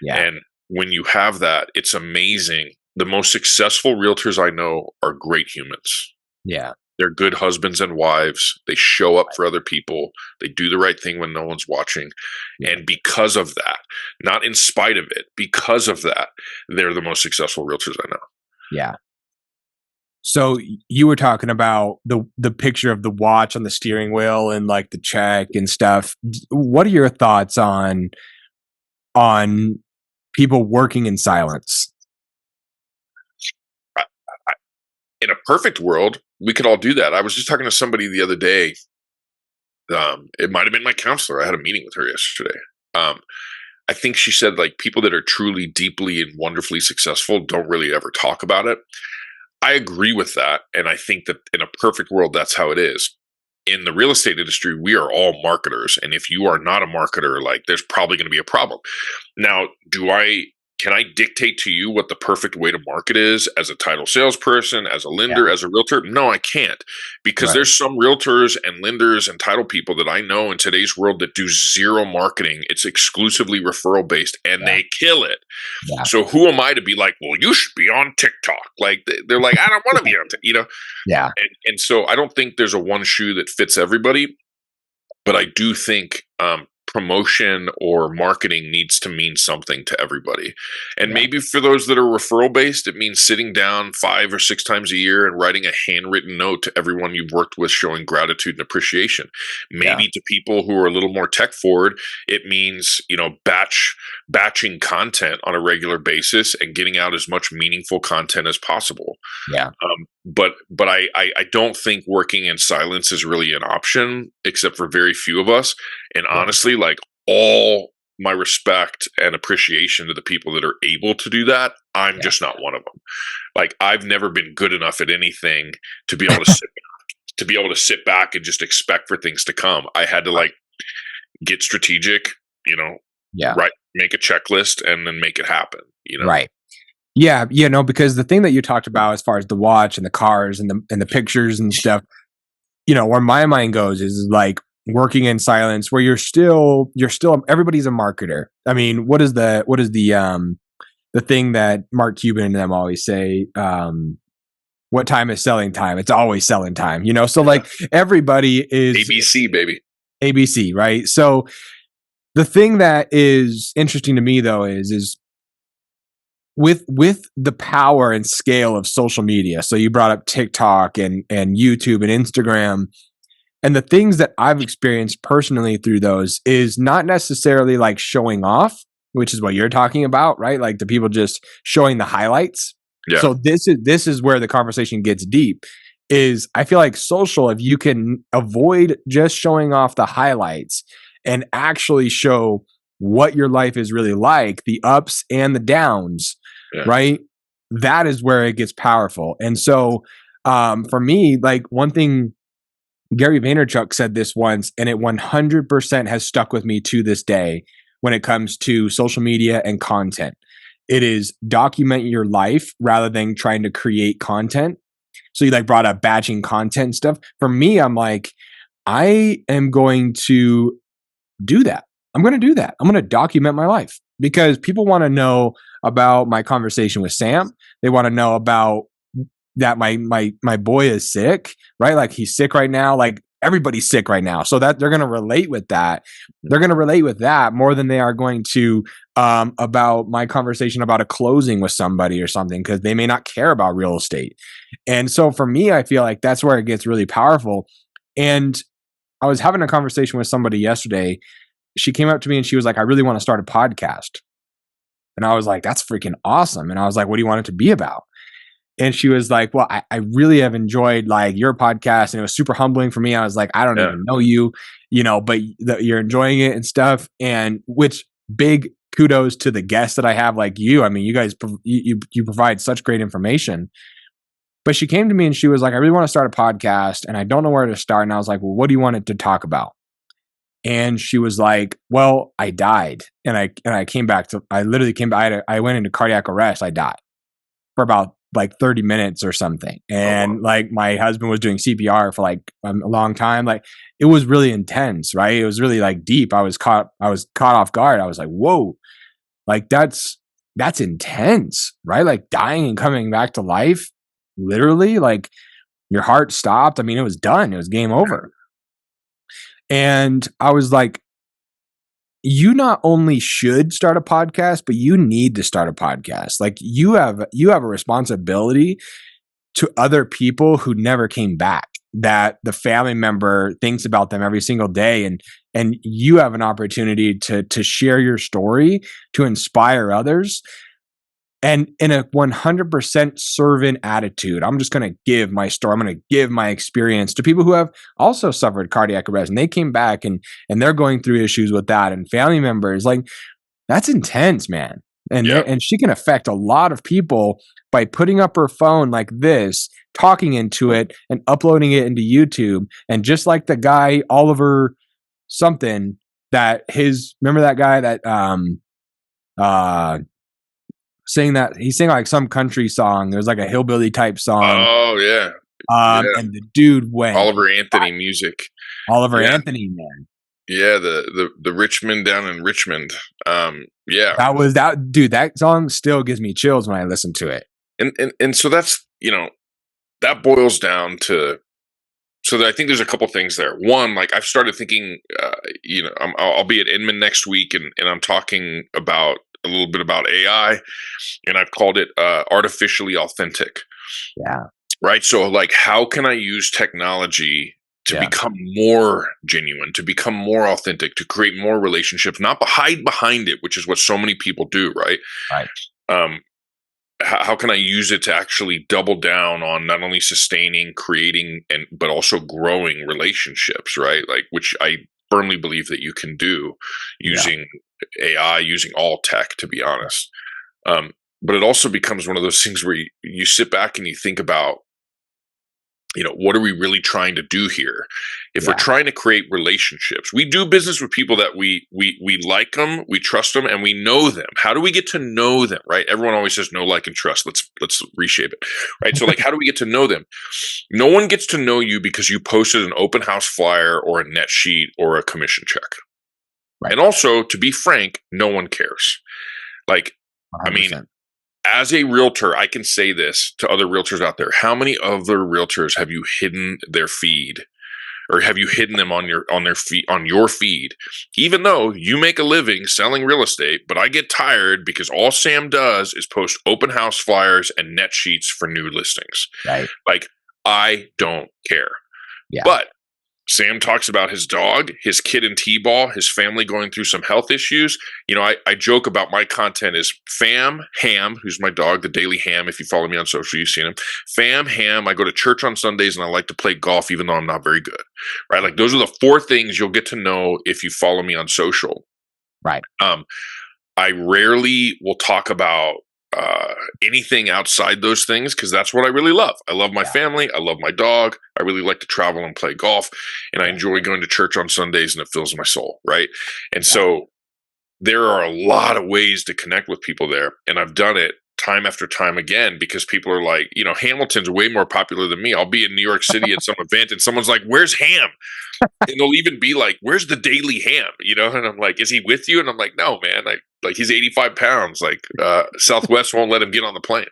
[SPEAKER 2] Yeah. And when you have that, it's amazing. The most successful realtors I know are great humans.
[SPEAKER 3] Yeah.
[SPEAKER 2] They're good husbands and wives. They show up for other people. They do the right thing when no one's watching. Yeah. And because of that, not in spite of it, because of that, they're the most successful realtors I know.
[SPEAKER 3] Yeah. So you were talking about the picture of the watch on the steering wheel and like the check and stuff. What are your thoughts on people working in silence?
[SPEAKER 2] In a perfect world, we could all do that. I was just talking to somebody the other day. It might have been my counselor. I had a meeting with her yesterday. I think she said like people that are truly, deeply, and wonderfully successful don't really ever talk about it. I agree with that. And I think that in a perfect world, that's how it is. in the real estate industry, we are all marketers. And if you are not a marketer, like there's probably going to be a problem. Now, can I dictate to you what the perfect way to market is as a title salesperson, as a lender, as a realtor? No, I can't, because there's some realtors and lenders and title people that I know in today's world that do zero marketing. It's exclusively referral based, and they kill it.
[SPEAKER 3] Yeah.
[SPEAKER 2] So who am I to be like, well, you should be on TikTok? Like they're like, I don't want to be on TikTok,
[SPEAKER 3] Yeah.
[SPEAKER 2] And so I don't think there's a one shoe that fits everybody, but I do think promotion or marketing needs to mean something to everybody. And maybe for those that are referral based, it means sitting down 5 or 6 times a year and writing a handwritten note to everyone you've worked with, showing gratitude and appreciation. Maybe to people who are a little more tech forward, it means, batching content on a regular basis and getting out as much meaningful content as possible.
[SPEAKER 3] Yeah.
[SPEAKER 2] But I don't think working in silence is really an option, except for very few of us. And honestly, like, all my respect and appreciation to the people that are able to do that. I'm just not one of them. Like, I've never been good enough at anything to be able to sit back and just expect for things to come. I had to get strategic, right, make a checklist and then make it happen,
[SPEAKER 3] Right. Yeah, because the thing that you talked about as far as the watch and the cars and the pictures and stuff, where my mind goes is like working in silence, where you're still everybody's a marketer. I mean, what is the thing that Mark Cuban and them always say? What time is selling time? It's always selling time, So like everybody is
[SPEAKER 2] ABC, baby.
[SPEAKER 3] ABC, right? So the thing that is interesting to me though is with the power and scale of social media. So you brought up TikTok and YouTube and Instagram, and the things that I've experienced personally through those is not necessarily like showing off, which is what you're talking about, right? Like the people just showing the highlights.
[SPEAKER 2] Yeah.
[SPEAKER 3] So this is where the conversation gets deep. Is I feel like social, if you can avoid just showing off the highlights and actually show what your life is really like, the ups and the downs, right? That is where it gets powerful. And so for me, like one thing, Gary Vaynerchuk said this once, and it 100% has stuck with me to this day when it comes to social media and content. It is document your life rather than trying to create content. So you like brought up batching content stuff. For me, I'm like, I am going to do that. I'm going to do that. I'm going to document my life because people want to know about my conversation with Sam. They want to know about that my boy is sick, right? Like he's sick right now. Like everybody's sick right now. So that they're going to relate with that. They're going to relate with that more than they are going to about my conversation about a closing with somebody or something, because they may not care about real estate. And so for me, I feel like that's where it gets really powerful. And I was having a conversation with somebody yesterday. She came up to me and she was like, I really want to start a podcast. And I was like, that's freaking awesome. And I was like, what do you want it to be about? And she was like, well, I really have enjoyed like your podcast, and it was super humbling for me. I was like, I don't even know you, but you're enjoying it and stuff. And which big kudos to the guests that I have like you. I mean, you guys, you provide such great information. But she came to me and she was like, I really want to start a podcast and I don't know where to start. And I was like, well, what do you want it to talk about? And she was like, well, I died. And I came back to, I literally came back, I went into cardiac arrest. I died for about like 30 minutes or something. And like my husband was doing CPR for like a long time. Like it was really intense, right? It was really like deep. I was caught off guard. I was like, whoa, like that's intense, right? Like dying and coming back to life, literally, like your heart stopped. I mean, it was done. It was game over. And I was like, you not only should start a podcast, but you need to start a podcast. Like you have a responsibility to other people who never came back, that the family member thinks about them every single day. And you have an opportunity to share your story, to inspire others. And in a 100% servant attitude, I'm just going to give my story. I'm going to give my experience to people who have also suffered cardiac arrest and they came back and they're going through issues with that, and family members. Like that's intense, man. And and she can affect a lot of people by putting up her phone like this, talking into it and uploading it into YouTube. And just like the guy, Oliver something, remember that guy that saying that he sang like some country song. There's like a hillbilly type song.
[SPEAKER 2] Oh yeah.
[SPEAKER 3] And the dude went
[SPEAKER 2] Oliver Anthony music.
[SPEAKER 3] Oliver Anthony, man.
[SPEAKER 2] Yeah, the Richmond down in Richmond. Yeah.
[SPEAKER 3] That song still gives me chills when I listen to it.
[SPEAKER 2] And so that's, that boils down to, so I think there's a couple things there. One, like I've started thinking, I'll be at Inman next week and I'm talking about a little bit about AI, and I've called it artificially authentic.
[SPEAKER 3] Yeah.
[SPEAKER 2] Right. So like, how can I use technology to become more genuine, to become more authentic, to create more relationships, not hide behind it, which is what so many people do. Right.
[SPEAKER 3] Right.
[SPEAKER 2] How can I use it to actually double down on not only sustaining, creating, but also growing relationships, right? Like, which I firmly believe that you can do using AI, using all tech, to be honest. But it also becomes one of those things where you sit back and you think about, what are we really trying to do here? If we're trying to create relationships, we do business with people that we like them, we trust them, and we know them. How do we get to know them, right? Everyone always says know, like, and trust. Let's reshape it, right? So like, how do we get to know them? No one gets to know you because you posted an open house flyer or a net sheet or a commission check. Right. And also, to be frank, no one cares. Like, 100%. I mean, as a realtor, I can say this to other realtors out there. How many other realtors have you hidden their feed, or have you hidden them on your feed, even though you make a living selling real estate? But I get tired because all Sam does is post open house flyers and net sheets for new listings. Right. Like, I don't care. Yeah. But Sam talks about his dog, his kid in T-ball, his family going through some health issues. I joke about my content is Fam, Ham, who's my dog, the daily Ham. If you follow me on social, you've seen him. Fam, Ham, I go to church on Sundays, and I like to play golf, even though I'm not very good, right? Like, those are the 4 things you'll get to know if you follow me on social. Right. I rarely will talk about anything outside those things, because that's what I really love. I love my family. I love my dog. I really like to travel and play golf, and I enjoy going to church on Sundays, and it fills my soul. Right. And so there are a lot of ways to connect with people there. And I've done it time after time again, because people are like, Hamilton's way more popular than me. I'll be in New York City at some event and someone's like, where's Ham? And they'll even be like, where's the daily Ham? And I'm like, is he with you? And I'm like, no, man. Like he's 85 pounds. Like Southwest won't let him get on the plane.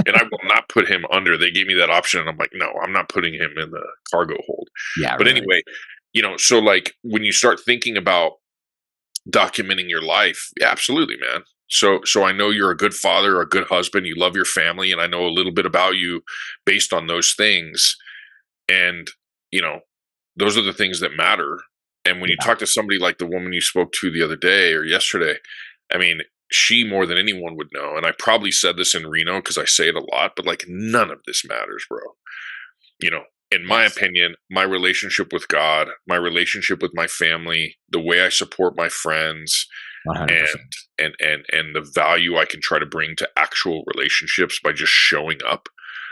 [SPEAKER 2] And I will not put him under. They gave me that option. And I'm like, no, I'm not putting him in the cargo hold. Yeah. But anyway, so like when you start thinking about documenting your life, yeah, absolutely, man. So I know you're a good father, a good husband, you love your family, and I know a little bit about you based on those things. And, those are the things that matter. And when you talk to somebody like the woman you spoke to the other day or yesterday, I mean, she more than anyone would know. And I probably said this in Reno because I say it a lot, but like, none of this matters, bro. In my opinion, my relationship with God, my relationship with my family, the way I support my friends, 100%. and the value I can try to bring to actual relationships by just showing up.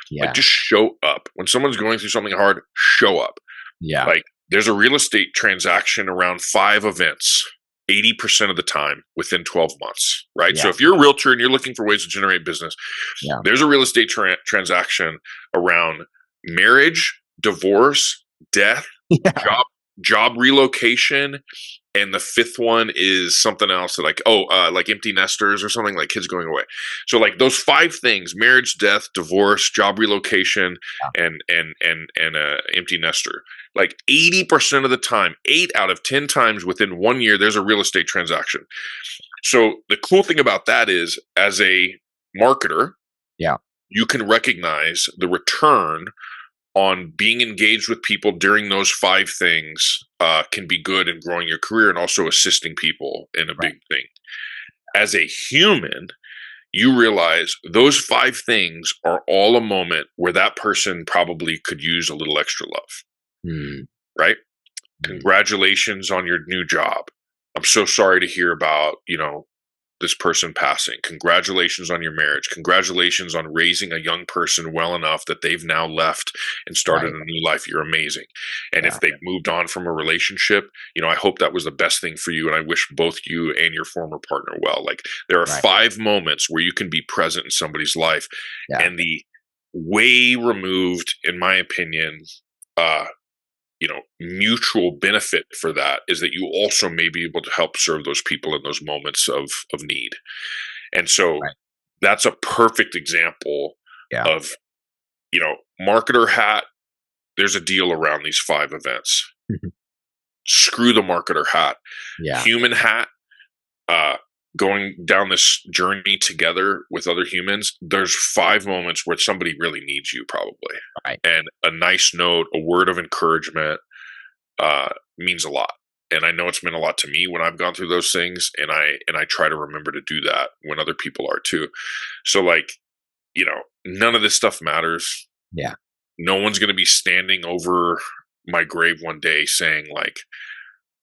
[SPEAKER 2] Yeah. Like, just show up. When someone's going through something hard, show up. Yeah. Like, there's a real estate transaction around 5 events 80% of the time within 12 months, right? Yeah. So if you're a realtor and you're looking for ways to generate business, there's a real estate transaction around marriage, divorce, death, job relocation, and the 5th one is something else that like empty nesters or something, like kids going away. So like those 5 things: marriage, death, divorce, job relocation, and empty nester. Like 80% of the time, 8 out of 10 times within 1 year, there's a real estate transaction. So the cool thing about that is, as a marketer, you can recognize the return on being engaged with people during those 5 things can be good in growing your career and also assisting people in a big thing. As a human, you realize those 5 things are all a moment where that person probably could use a little extra love. Right? Congratulations on your new job. I'm so sorry to hear about, this person passing. Congratulations on your marriage. Congratulations on raising a young person well enough that they've now left and started a new life. You're amazing. And if they've moved on from a relationship, I hope that was the best thing for you. And I wish both you and your former partner well. Like, there are 5 moments where you can be present in somebody's life. And the way removed, in my opinion, mutual benefit for that is that you also may be able to help serve those people in those moments of need. And so that's a perfect example of, marketer hat. There's a deal around these 5 events. Screw the marketer hat. Human hat, going down this journey together with other humans. There's 5 moments where somebody really needs you, probably. And a nice note, a word of encouragement, means a lot. And I know it's meant a lot to me when I've gone through those things, and I try to remember to do that when other people are too. So, none of this stuff matters. No one's going to be standing over my grave one day saying, like,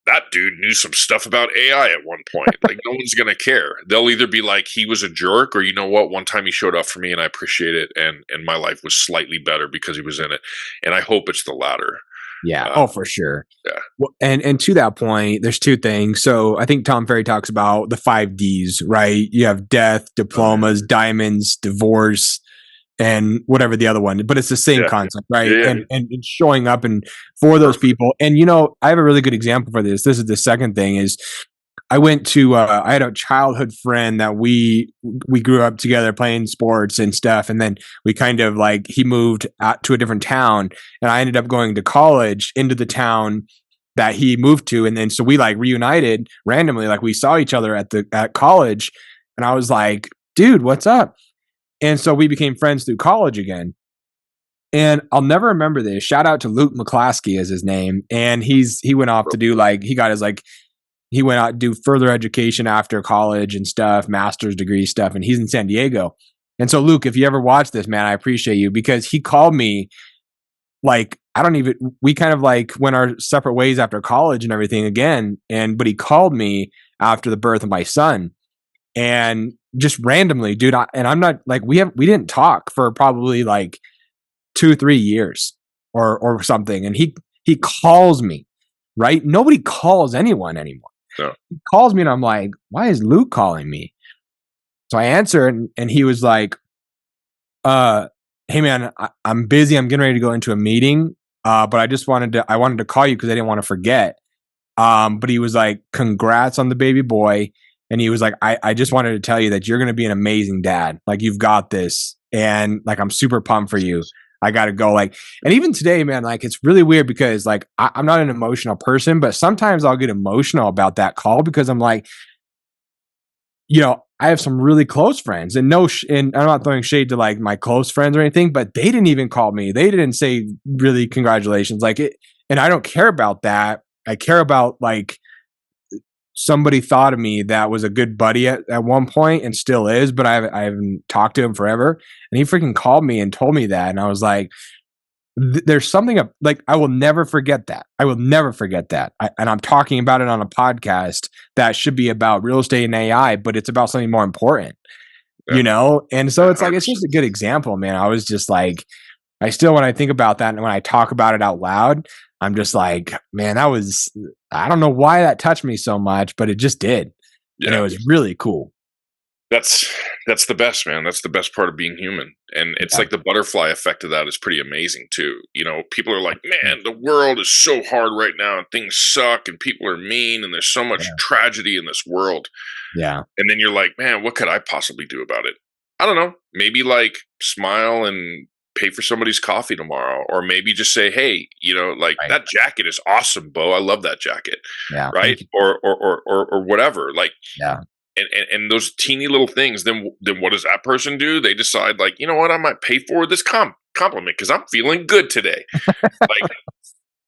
[SPEAKER 2] that dude knew some stuff about AI at one point. Like, no one's going to care. They'll either be like, he was a jerk, or, you know what, one time he showed up for me and I appreciate it, and my life was slightly better because he was in it. And I hope it's the latter.
[SPEAKER 3] For sure.
[SPEAKER 2] Well,
[SPEAKER 3] and to that point, there's 2 things. So I think Tom Ferry talks about the 5 Ds, right? You have death, diplomas, diamonds, divorce, and whatever the other one, but it's the same concept, right? And showing up and for those people. And, I have a really good example for this. This is the second thing is I went to, I had a childhood friend that we grew up together playing sports and stuff. And then we kind of he moved out to a different town, and I ended up going to college into the town that he moved to. And then, so we reunited randomly, we saw each other at college, and I was like, dude, what's up? And so we became friends through college again. And I'll never remember this. Shout out to Luke McClaskey is his name. And he went off to do he got his he went out to do further education after college and stuff, master's degree stuff. And he's in San Diego. And so Luke, if you ever watch this, man, I appreciate you, because he called me we kind of went our separate ways after college and everything again. But he called me after the birth of my son. And just randomly, dude, I'm not we didn't talk for probably 2-3 years or something. And he calls me, right? Nobody calls anyone anymore.
[SPEAKER 2] No.
[SPEAKER 3] He calls me and I'm like, why is Luke calling me? So I answer, and he was like, hey man, I'm busy. I'm getting ready to go into a meeting. But I wanted to call you because I didn't want to forget. But he was like, congrats on the baby boy. And he was like, I just wanted to tell you that you're going to be an amazing dad. You've got this. And I'm super pumped for you. I got to go. And even today, man, it's really weird because I'm not an emotional person, but sometimes I'll get emotional about that call because I'm like, I have some really close friends, and and I'm not throwing shade to my close friends or anything, but they didn't even call me. They didn't say really congratulations. And I don't care about that. I care about somebody thought of me that was a good buddy at one point and still is, but I haven't talked to him forever. And he freaking called me and told me that. And I was like, there's something I will never forget that. I will never forget that. And I'm talking about it on a podcast that should be about real estate and AI, but it's about something more important, And so it's it's just a good example, man. I was just I still, when I think about that and when I talk about it out loud, I'm just like, man, I don't know why that touched me so much, but it just did. And it was really cool.
[SPEAKER 2] That's the best, man. That's the best part of being human. And it's the butterfly effect of that is pretty amazing too. People are like, man, the world is so hard right now and things suck and people are mean and there's so much tragedy in this world.
[SPEAKER 3] Yeah.
[SPEAKER 2] And then you're like, man, what could I possibly do about it? I don't know. Maybe smile and pay for somebody's coffee tomorrow, or maybe just say, hey, that jacket is awesome, Bo. I love that jacket.
[SPEAKER 3] Yeah.
[SPEAKER 2] Right. Or whatever.
[SPEAKER 3] Yeah.
[SPEAKER 2] And those teeny little things, then what does that person do? They decide you know what, I might pay for this compliment because I'm feeling good today.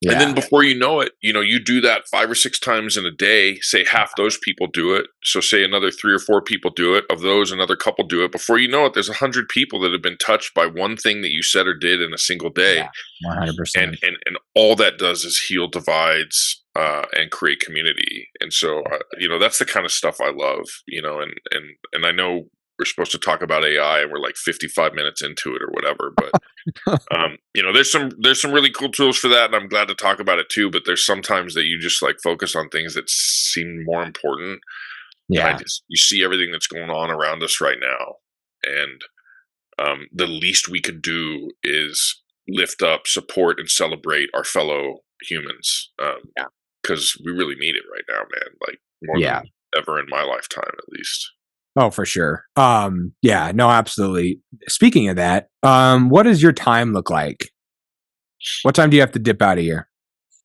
[SPEAKER 2] And then before you know it, you do that 5 or 6 times in a day. Say half those people do it. So say another 3 or 4 people do it. Of those, another couple do it. Before you know it, there's 100 people that have been touched by one thing that you said or did in a single day.
[SPEAKER 3] Yeah, 100%.
[SPEAKER 2] And all that does is heal divides and create community. And so, that's the kind of stuff I love, and I know we're supposed to talk about AI and we're like 55 minutes into it or whatever, but there's some really cool tools for that, and I'm glad to talk about it too. But there's sometimes that you just like focus on things that seem more important.
[SPEAKER 3] Yeah.
[SPEAKER 2] You see everything that's going on around us right now, and the least we could do is lift up, support, and celebrate our fellow humans. Because we really need it right now, man. Like more than ever in my lifetime, at least.
[SPEAKER 3] Oh, for sure. Yeah, no, absolutely. Speaking of that, what does your time look like? What time do you have to dip out of here?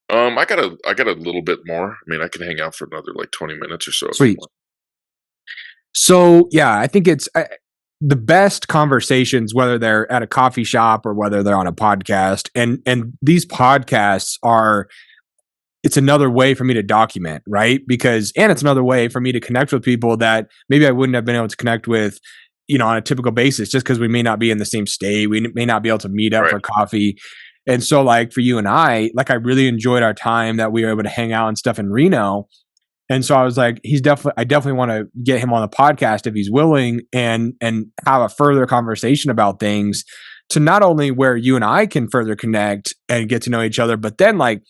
[SPEAKER 2] I got a little bit more. I mean, I can hang out for another like 20 minutes or so.
[SPEAKER 3] Sweet. So yeah, I think it's the best conversations, whether they're at a coffee shop or whether they're on a podcast, and these podcasts it's another way for me to document, right? And it's another way for me to connect with people that maybe I wouldn't have been able to connect with, on a typical basis, just because we may not be in the same state. We may not be able to meet up for coffee. And so like for you and I really enjoyed our time that we were able to hang out and stuff in Reno. And so I was like, I definitely want to get him on the podcast if he's willing and have a further conversation about things to not only where you and I can further connect and get to know each other, but then like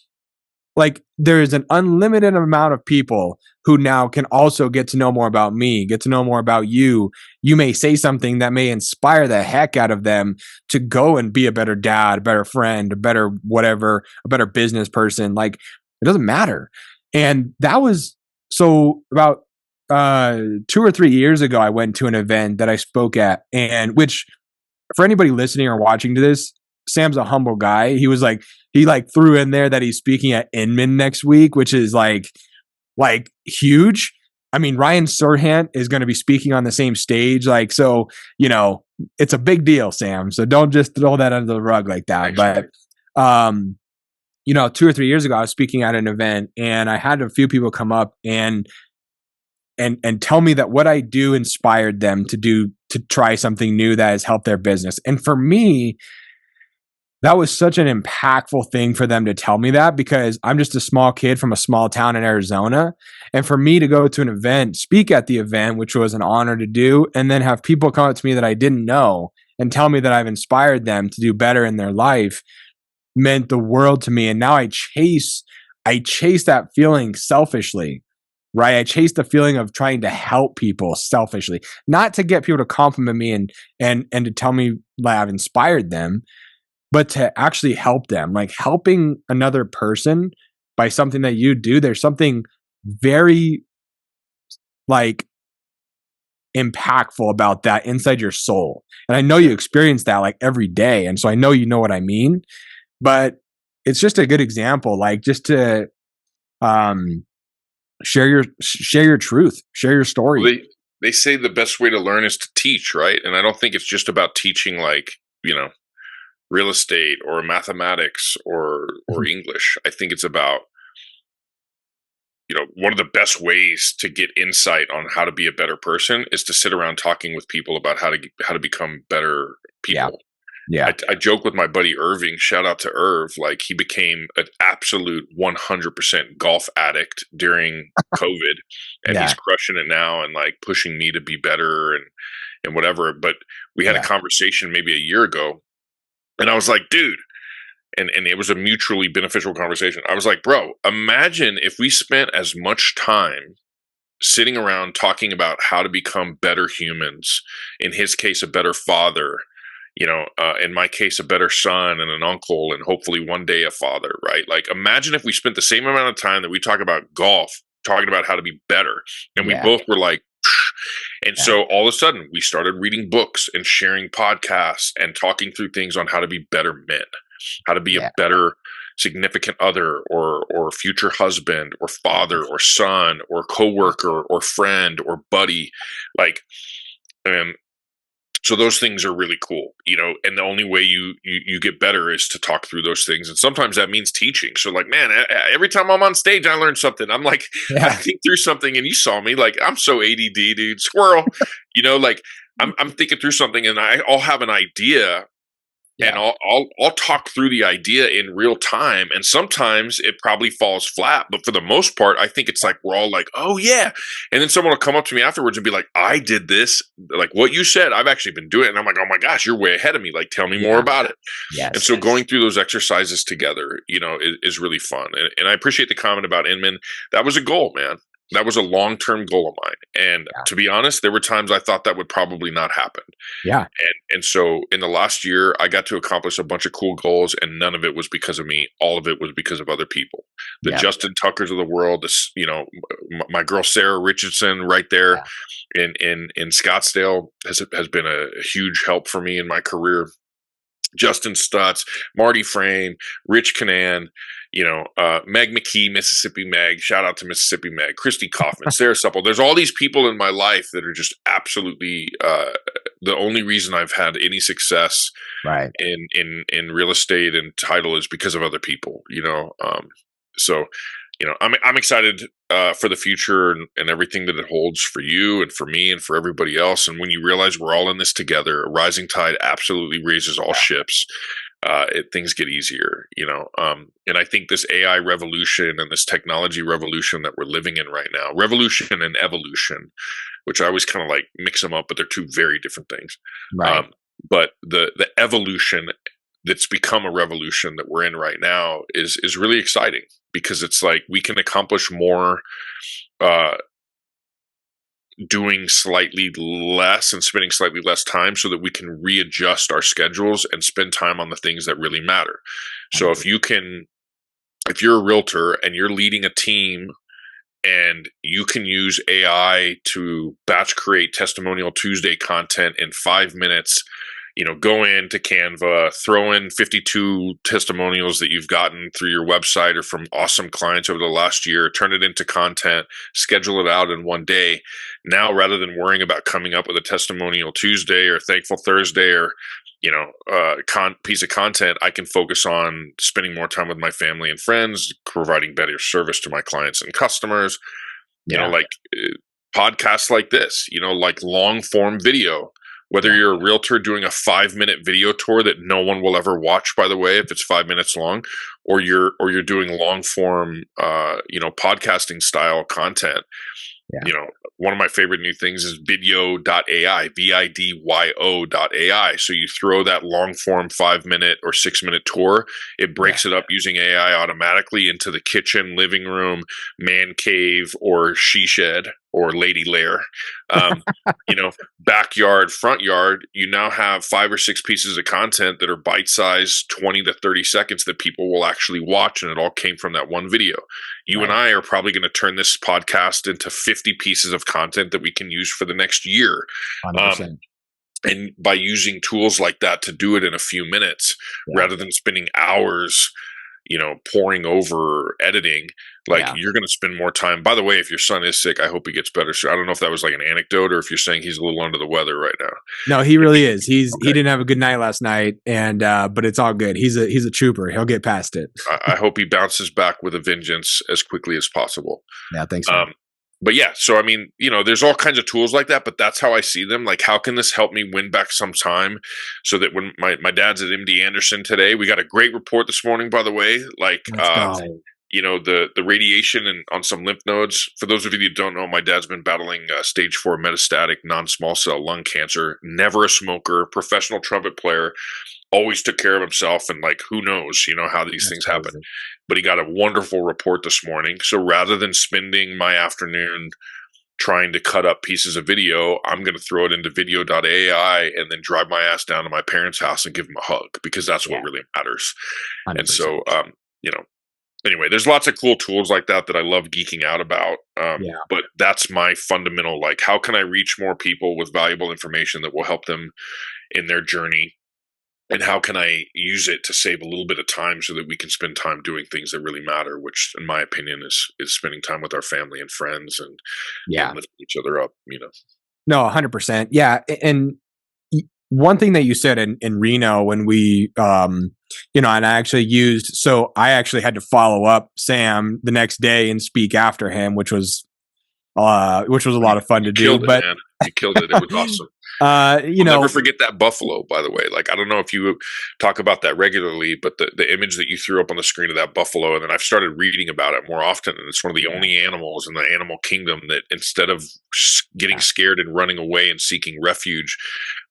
[SPEAKER 3] there is an unlimited amount of people who now can also get to know more about me, get to know more about you. You may say something that may inspire the heck out of them to go and be a better dad, a better friend, a better whatever, a better business person. Like it doesn't matter. And that was so about 2 or 3 years ago, I went to an event that I spoke at, and which for anybody listening or watching to this, Sam's a humble guy. He threw in there that he's speaking at Inman next week, which is like huge. I mean, Ryan Serhant is going to be speaking on the same stage. Like, so, it's a big deal, Sam. So don't just throw that under the rug like that. But, 2 or 3 years ago, I was speaking at an event and I had a few people come up and tell me that what I do inspired them to try something new that has helped their business. And for me, that was such an impactful thing for them to tell me that, because I'm just a small kid from a small town in Arizona. And for me to go to an event, speak at the event, which was an honor to do, and then have people come up to me that I didn't know and tell me that I've inspired them to do better in their life meant the world to me. And now I chase that feeling selfishly, right? I chase the feeling of trying to help people selfishly, not to get people to compliment me and to tell me that I've inspired them, but to actually help them. Like helping another person by something that you do, there's something very like impactful about that inside your soul. And I know you experience that like every day. And so I know you know what I mean, but it's just a good example, like just to share your truth, share your story.
[SPEAKER 2] Well, they say the best way to learn is to teach, right? And I don't think it's just about teaching like, real estate or mathematics or English. I think it's about, one of the best ways to get insight on how to be a better person is to sit around talking with people about how to become better people.
[SPEAKER 3] Yeah.
[SPEAKER 2] I joke with my buddy Irving, shout out to Irv, like he became an absolute 100% golf addict during COVID and he's crushing it now and like pushing me to be better and whatever. But we had a conversation maybe a year ago and I was like, dude, and it was a mutually beneficial conversation. I was like, bro, imagine if we spent as much time sitting around talking about how to become better humans, in his case, a better father, in my case, a better son and an uncle, and hopefully one day a father, right? Like imagine if we spent the same amount of time that we talk about golf, talking about how to be better. And we both were like, and so all of a sudden we started reading books and sharing podcasts and talking through things on how to be better men, how to be a better significant other or future husband or father or son or coworker or friend or buddy. Like, so those things are really cool, and the only way you get better is to talk through those things. And sometimes that means teaching. So like, man, every time I'm on stage, I learn something. I'm like, I think through something and you saw me, like, I'm so ADD, dude, squirrel, like I'm thinking through something and I'll have an idea and I'll talk through the idea in real time, and sometimes it probably falls flat, but for the most part, I think it's like we're all like, "Oh yeah," and then someone will come up to me afterwards and be like, "I did this, like what you said. I've actually been doing it," and I'm like, "Oh my gosh, you're way ahead of me! Like, tell me more about it."
[SPEAKER 1] Yes.
[SPEAKER 2] And so going through those exercises together, is really fun, and I appreciate the comment about Inman. That was a goal, man. That was a long-term goal of mine. And to be honest, there were times I thought that would probably not happen.
[SPEAKER 3] Yeah.
[SPEAKER 2] And so in the last year, I got to accomplish a bunch of cool goals, and none of it was because of me. All of it was because of other people. The Justin Tuckers of the world, my girl Sarah Richardson right there in Scottsdale has been a huge help for me in my career. Justin Stutz, Marty Frame, Rich Canan, Meg McKee, Mississippi Meg, shout out to Mississippi Meg, Christy Kaufman, Sarah Supple. There's all these people in my life that are just absolutely the only reason I've had any success in real estate and title is because of other people, so I'm excited for the future and everything that it holds for you and for me and for everybody else. And when you realize we're all in this together, a rising tide absolutely raises all ships. Things get easier, and I think this AI revolution and this technology revolution that we're living in right now, revolution and evolution, which I always kind of like mix them up, but they're two very different things.
[SPEAKER 1] Right.
[SPEAKER 2] But the evolution that's become a revolution that we're in right now is really exciting, because it's like we can accomplish more doing slightly less and spending slightly less time, so that we can readjust our schedules and spend time on the things that really matter. So if you're a realtor and you're leading a team and you can use AI to batch create Testimonial Tuesday content in 5 minutes, go into Canva, throw in 52 testimonials that you've gotten through your website or from awesome clients over the last year, turn it into content, schedule it out in one day. Now, rather than worrying about coming up with a Testimonial Tuesday or Thankful Thursday or, piece of content, I can focus on spending more time with my family and friends, providing better service to my clients and customers, podcasts like this, like long form video. Whether you're a realtor doing a 5-minute video tour that no one will ever watch, by the way, if it's 5 minutes long, or you're doing long form, podcasting style content. One of my favorite new things is video.ai, VIDYO.ai. So you throw that long form 5-minute or 6-minute tour, it breaks it up using AI automatically into the kitchen, living room, man cave, or she shed, or lady lair, backyard, front yard. You now have 5 or 6 pieces of content that are bite-sized, 20 to 30 seconds that people will actually watch, and it all came from that one video. You and I are probably going to turn this podcast into 50 pieces of content that we can use for the next year.
[SPEAKER 3] 100%.
[SPEAKER 2] And by using tools like that to do it in a few minutes, rather than spending hours, pouring over editing, you're going to spend more time. By the way, if your son is sick, I hope he gets better. So I don't know if that was like an anecdote or if you're saying he's a little under the weather right now.
[SPEAKER 3] No, he really is. He didn't have a good night last night, and but it's all good. He's a trooper. He'll get past it.
[SPEAKER 2] I hope he bounces back with a vengeance as quickly as possible.
[SPEAKER 3] Yeah, thanks. So.
[SPEAKER 2] But yeah, so I mean, there's all kinds of tools like that, but that's how I see them. Like, how can this help me win back some time, so that when my dad's at MD Anderson today, we got a great report this morning, by the way, the radiation on some lymph nodes. For those of you that don't know, my dad's been battling stage 4 metastatic non-small cell lung cancer, never a smoker, professional trumpet player, always took care of himself, and who knows, how these things happen. But he got a wonderful report this morning. So rather than spending my afternoon trying to cut up pieces of video, I'm going to throw it into video.ai and then drive my ass down to my parents' house and give them a hug, because that's what really matters. 100%. And so, anyway, there's lots of cool tools like that I love geeking out about. But that's my fundamental, how can I reach more people with valuable information that will help them in their journey? And how can I use it to save a little bit of time so that we can spend time doing things that really matter, which in my opinion is spending time with our family and friends and lifting each other up,
[SPEAKER 3] No, 100%. Yeah. And one thing that you said in Reno when we, and I actually I actually had to follow up Sam the next day and speak after him, which was a lot of fun to do.
[SPEAKER 2] Man. You killed it. It was awesome.
[SPEAKER 3] I'll
[SPEAKER 2] never forget that buffalo, by the way. Like, I don't know if you talk about that regularly, but the image that you threw up on the screen of that buffalo, and then I've started reading about it more often, and it's one of the only animals in the animal kingdom that instead of getting scared and running away and seeking refuge,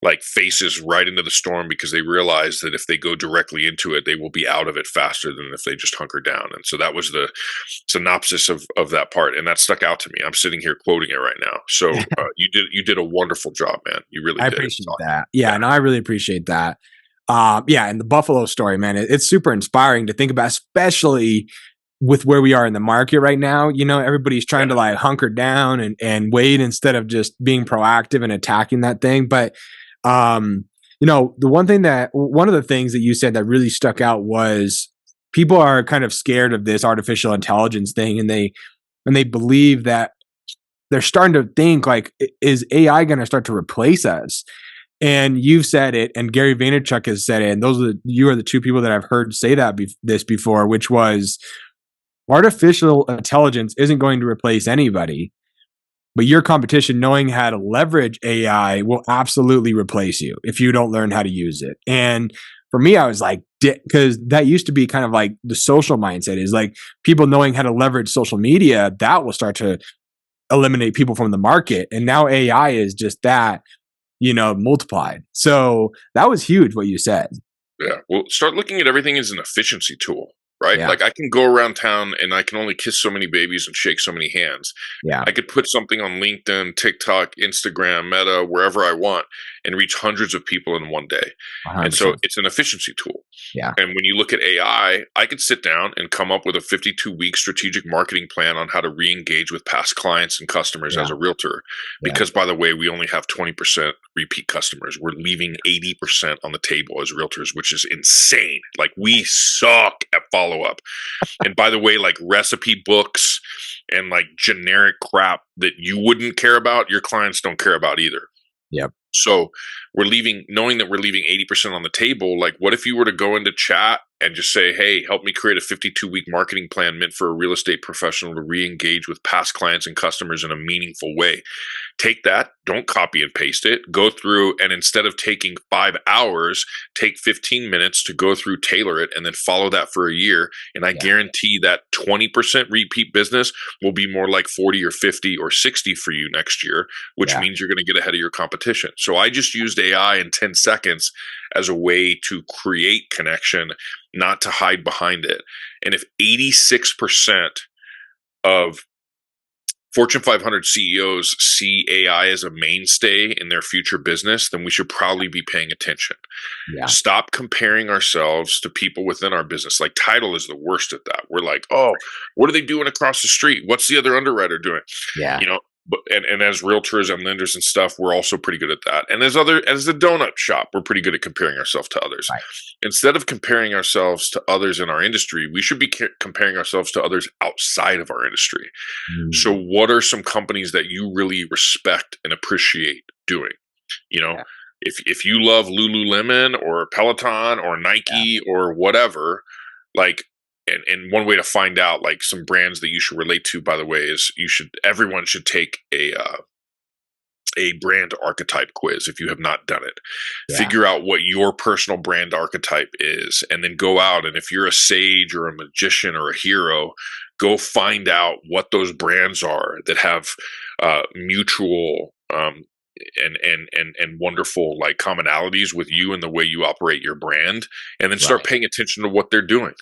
[SPEAKER 2] like faces right into the storm because they realize that if they go directly into it, they will be out of it faster than if they just hunker down. And so that was the synopsis of that part, and that stuck out to me. I'm sitting here quoting it right now. So you did a wonderful job, man. You really
[SPEAKER 3] I
[SPEAKER 2] did.
[SPEAKER 3] appreciate that. Yeah, and I really appreciate that. And the buffalo story, man, it's super inspiring to think about, especially with where we are in the market right now. Everybody's trying to like hunker down and wait instead of just being proactive and attacking that thing. But one of the things that you said that really stuck out was people are kind of scared of this artificial intelligence thing, and they believe that they're starting to think like, is AI going to start to replace us? And you've said it, and Gary Vaynerchuk has said it, and you are the two people that I've heard say this before, which was artificial intelligence isn't going to replace anybody, but your competition, knowing how to leverage AI, will absolutely replace you if you don't learn how to use it. And for me, I was like, because that used to be kind of like the social mindset, is like people knowing how to leverage social media, that will start to eliminate people from the market. And now AI is just that, multiplied. So that was huge what you said.
[SPEAKER 2] Yeah. Well, start looking at everything as an efficiency tool, right?
[SPEAKER 3] Yeah.
[SPEAKER 2] Like, I can go around town and I can only kiss so many babies and shake so many hands.
[SPEAKER 3] Yeah.
[SPEAKER 2] I could put something on LinkedIn, TikTok, Instagram, Meta, wherever I want, and reach hundreds of people in one day.
[SPEAKER 3] 100%.
[SPEAKER 2] And so it's an efficiency tool.
[SPEAKER 3] Yeah.
[SPEAKER 2] And when you look at AI, I could sit down and come up with a 52-week strategic marketing plan on how to re-engage with past clients and customers as a realtor. Because, by the way, we only have 20% repeat customers. We're leaving 80% on the table as realtors, which is insane. Like, we suck at follow-up. And by the way, like, recipe books and like generic crap that you wouldn't care about, your clients don't care about either.
[SPEAKER 3] Yep.
[SPEAKER 2] So knowing that we're leaving 80% on the table, like, what if you were to go into chat and just say, hey, help me create a 52-week marketing plan meant for a real estate professional to re-engage with past clients and customers in a meaningful way. Take that, don't copy and paste it, go through, and instead of taking 5 hours, take 15 minutes to go through, tailor it, and then follow that for a year. And I guarantee that 20% repeat business will be more like 40 or 50 or 60 for you next year, which means you're going to get ahead of your competition. So I just used AI in 10 seconds as a way to create connection, not to hide behind it. And if 86% of Fortune 500 CEOs see AI as a mainstay in their future business, then we should probably be paying attention. Yeah. Stop comparing ourselves to people within our business. Like, title is the worst at that. We're like, oh, what are they doing across the street? What's the other underwriter doing?
[SPEAKER 3] Yeah.
[SPEAKER 2] And as realtors and lenders and stuff, we're also pretty good at that. And as the donut shop, we're pretty good at comparing ourselves to others. Right. Instead of comparing ourselves to others in our industry, we should be comparing ourselves to others outside of our industry. Mm. So what are some companies that you really respect and appreciate doing? If you love Lululemon or Peloton or Nike or whatever, like, and one way to find out, like, some brands that you should relate to, by the way, is everyone should take a brand archetype quiz if you have not done it. Yeah. Figure out what your personal brand archetype is, and then go out, and if you're a sage or a magician or a hero, go find out what those brands are that have mutual and wonderful, like, commonalities with you and the way you operate your brand, and then start paying attention to what they're doing.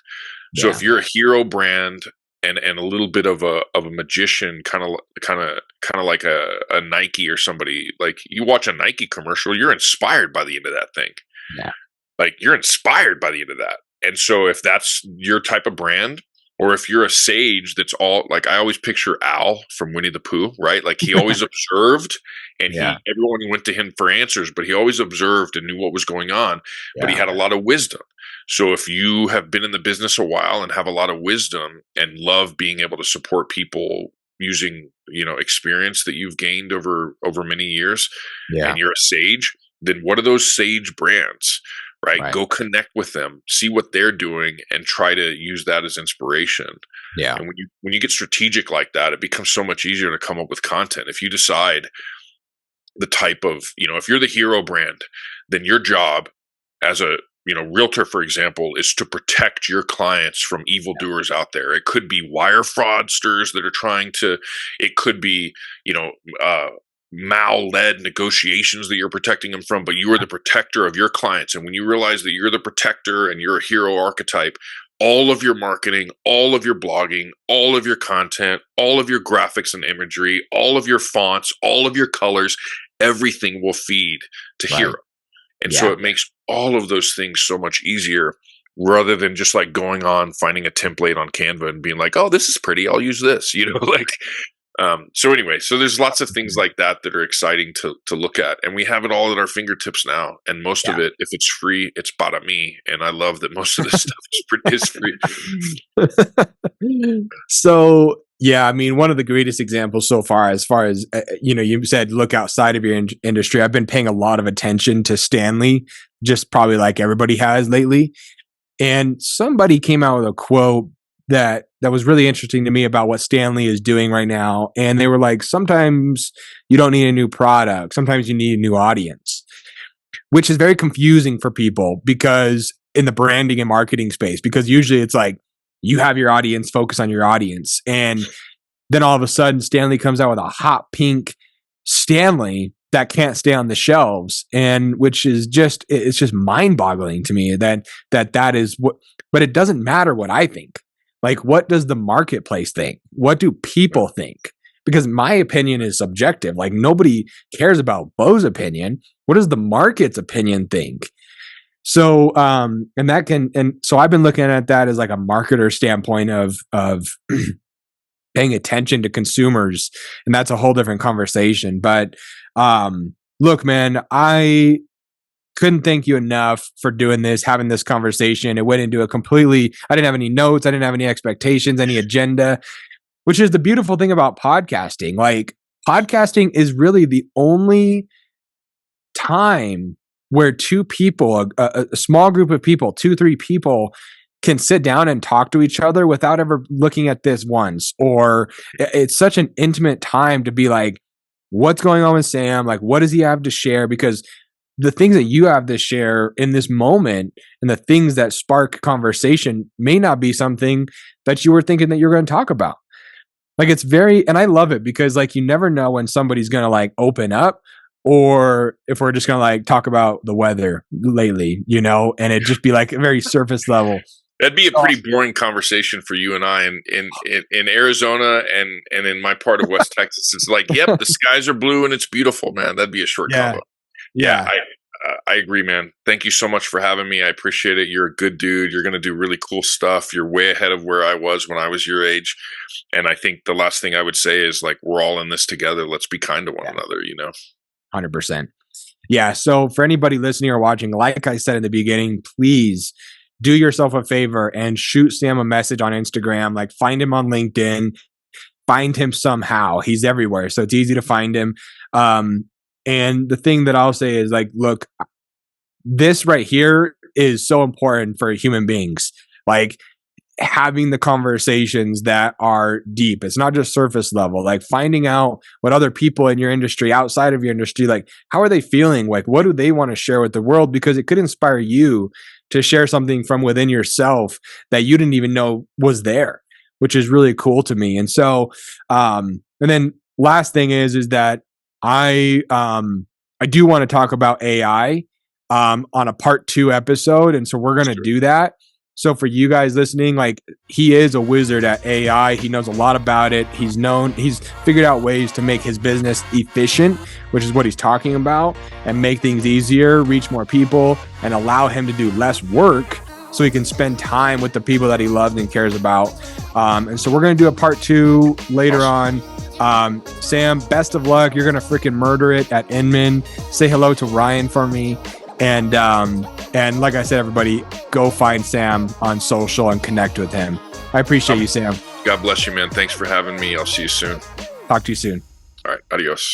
[SPEAKER 2] So if you're a hero brand and a little bit of a magician, kind of like a Nike or somebody, like, you watch a Nike commercial, you're inspired by the end of that thing. Yeah. Like, you're inspired by the end of that. And so if that's your type of brand, or if you're a sage that's all, like, I always picture Al from Winnie the Pooh, right? Like, he always observed, and everyone went to him for answers, but he always observed and knew what was going on, but he had a lot of wisdom. So if you have been in the business a while and have a lot of wisdom and love being able to support people using, experience that you've gained over many years, and you're a sage, then what are those sage brands? Right? Go connect with them, see what they're doing, and try to use that as inspiration. Yeah. And when you get strategic like that, it becomes so much easier to come up with content. If you decide, the type of, if you're the hero brand, then your job as a realtor, for example, is to protect your clients from evildoers out there. It could be wire fraudsters that are it could be, mal-led negotiations that you're protecting them from, but you are the protector of your clients. And when you realize that you're the protector and you're a hero archetype, all of your marketing, all of your blogging, all of your content, all of your graphics and imagery, all of your fonts, all of your colors, everything will feed to hero. And so it makes all of those things so much easier, rather than just like going on, finding a template on Canva and being like, oh, this is pretty, I'll use this, so anyway, so there's lots of things like that are exciting to look at, and we have it all at our fingertips now. And most of it, if it's free, it's para me. And I love that most of this stuff is free.
[SPEAKER 3] So yeah, I mean, one of the greatest examples so far, as you said, look outside of your industry. I've been paying a lot of attention to Stanley, just probably like everybody has lately. And somebody came out with a quote that was really interesting to me about what Stanley is doing right now. And they were like, sometimes you don't need a new product. Sometimes you need a new audience, which is very confusing for people because in the branding and marketing space, because usually it's like you have your audience, focus on your audience. And then all of a sudden Stanley comes out with a hot pink Stanley that can't stay on the shelves, and which is it's just mind boggling to me that is what, but it doesn't matter what I think. Like, what does the marketplace think? What do people think? Because my opinion is subjective. Like, nobody cares about Bo's opinion. What does the market's opinion think? So, so I've been looking at that as like a marketer standpoint of paying attention to consumers, and that's a whole different conversation. But look, man, I couldn't thank you enough for doing this, having this conversation. It went into I didn't have any notes. I didn't have any expectations, any agenda, which is the beautiful thing about podcasting. Like, podcasting is really the only time where two people, a small group of people, 2-3 people, can sit down and talk to each other without ever looking at this once. Or it's such an intimate time to be like, what's going on with Sam? Like, what does he have to share? Because the things that you have to share in this moment and the things that spark conversation may not be something that you were thinking that you're going to talk about. Like, it's and I love it because like, you never know when somebody's going to like open up, or if we're just going to like talk about the weather lately, and it just be like a very surface level.
[SPEAKER 2] That'd be a pretty boring conversation for you and I in Arizona and in my part of West Texas. It's like, yep, the skies are blue and it's beautiful, man. That'd be a short combo.
[SPEAKER 3] Yeah.
[SPEAKER 2] I agree, man. Thank you so much for having me. I appreciate it. You're a good dude. You're going to do really cool stuff. You're way ahead of where I was when I was your age. And I think the last thing I would say is like, we're all in this together. Let's be kind to one another,
[SPEAKER 3] 100%. Yeah. So for anybody listening or watching, like I said in the beginning, please do yourself a favor and shoot Sam a message on Instagram. Like, find him on LinkedIn, find him somehow. He's everywhere. So it's easy to find him. And the thing that I'll say is like, look, this right here is so important for human beings. Like, having the conversations that are deep. It's not just surface level, like finding out what other people in your industry, outside of your industry, like, how are they feeling? Like, what do they want to share with the world? Because it could inspire you to share something from within yourself that you didn't even know was there, which is really cool to me. And so, and then last thing is that I do want to talk about AI on a part 2 episode. And so we're going to do that. So for you guys listening, like, he is a wizard at AI. He knows a lot about it. He's figured out ways to make his business efficient, which is what he's talking about, and make things easier, reach more people, and allow him to do less work so he can spend time with the people that he loves and cares about. And so we're going to do a part 2 later on. Sam, best of luck. You're going to freaking murder it at Inman. Say hello to Ryan for me. And like I said, everybody, go find Sam on social and connect with him. I appreciate you, Sam.
[SPEAKER 2] God bless you, man. Thanks for having me. I'll see you soon.
[SPEAKER 3] Talk to you soon.
[SPEAKER 2] All right. Adios.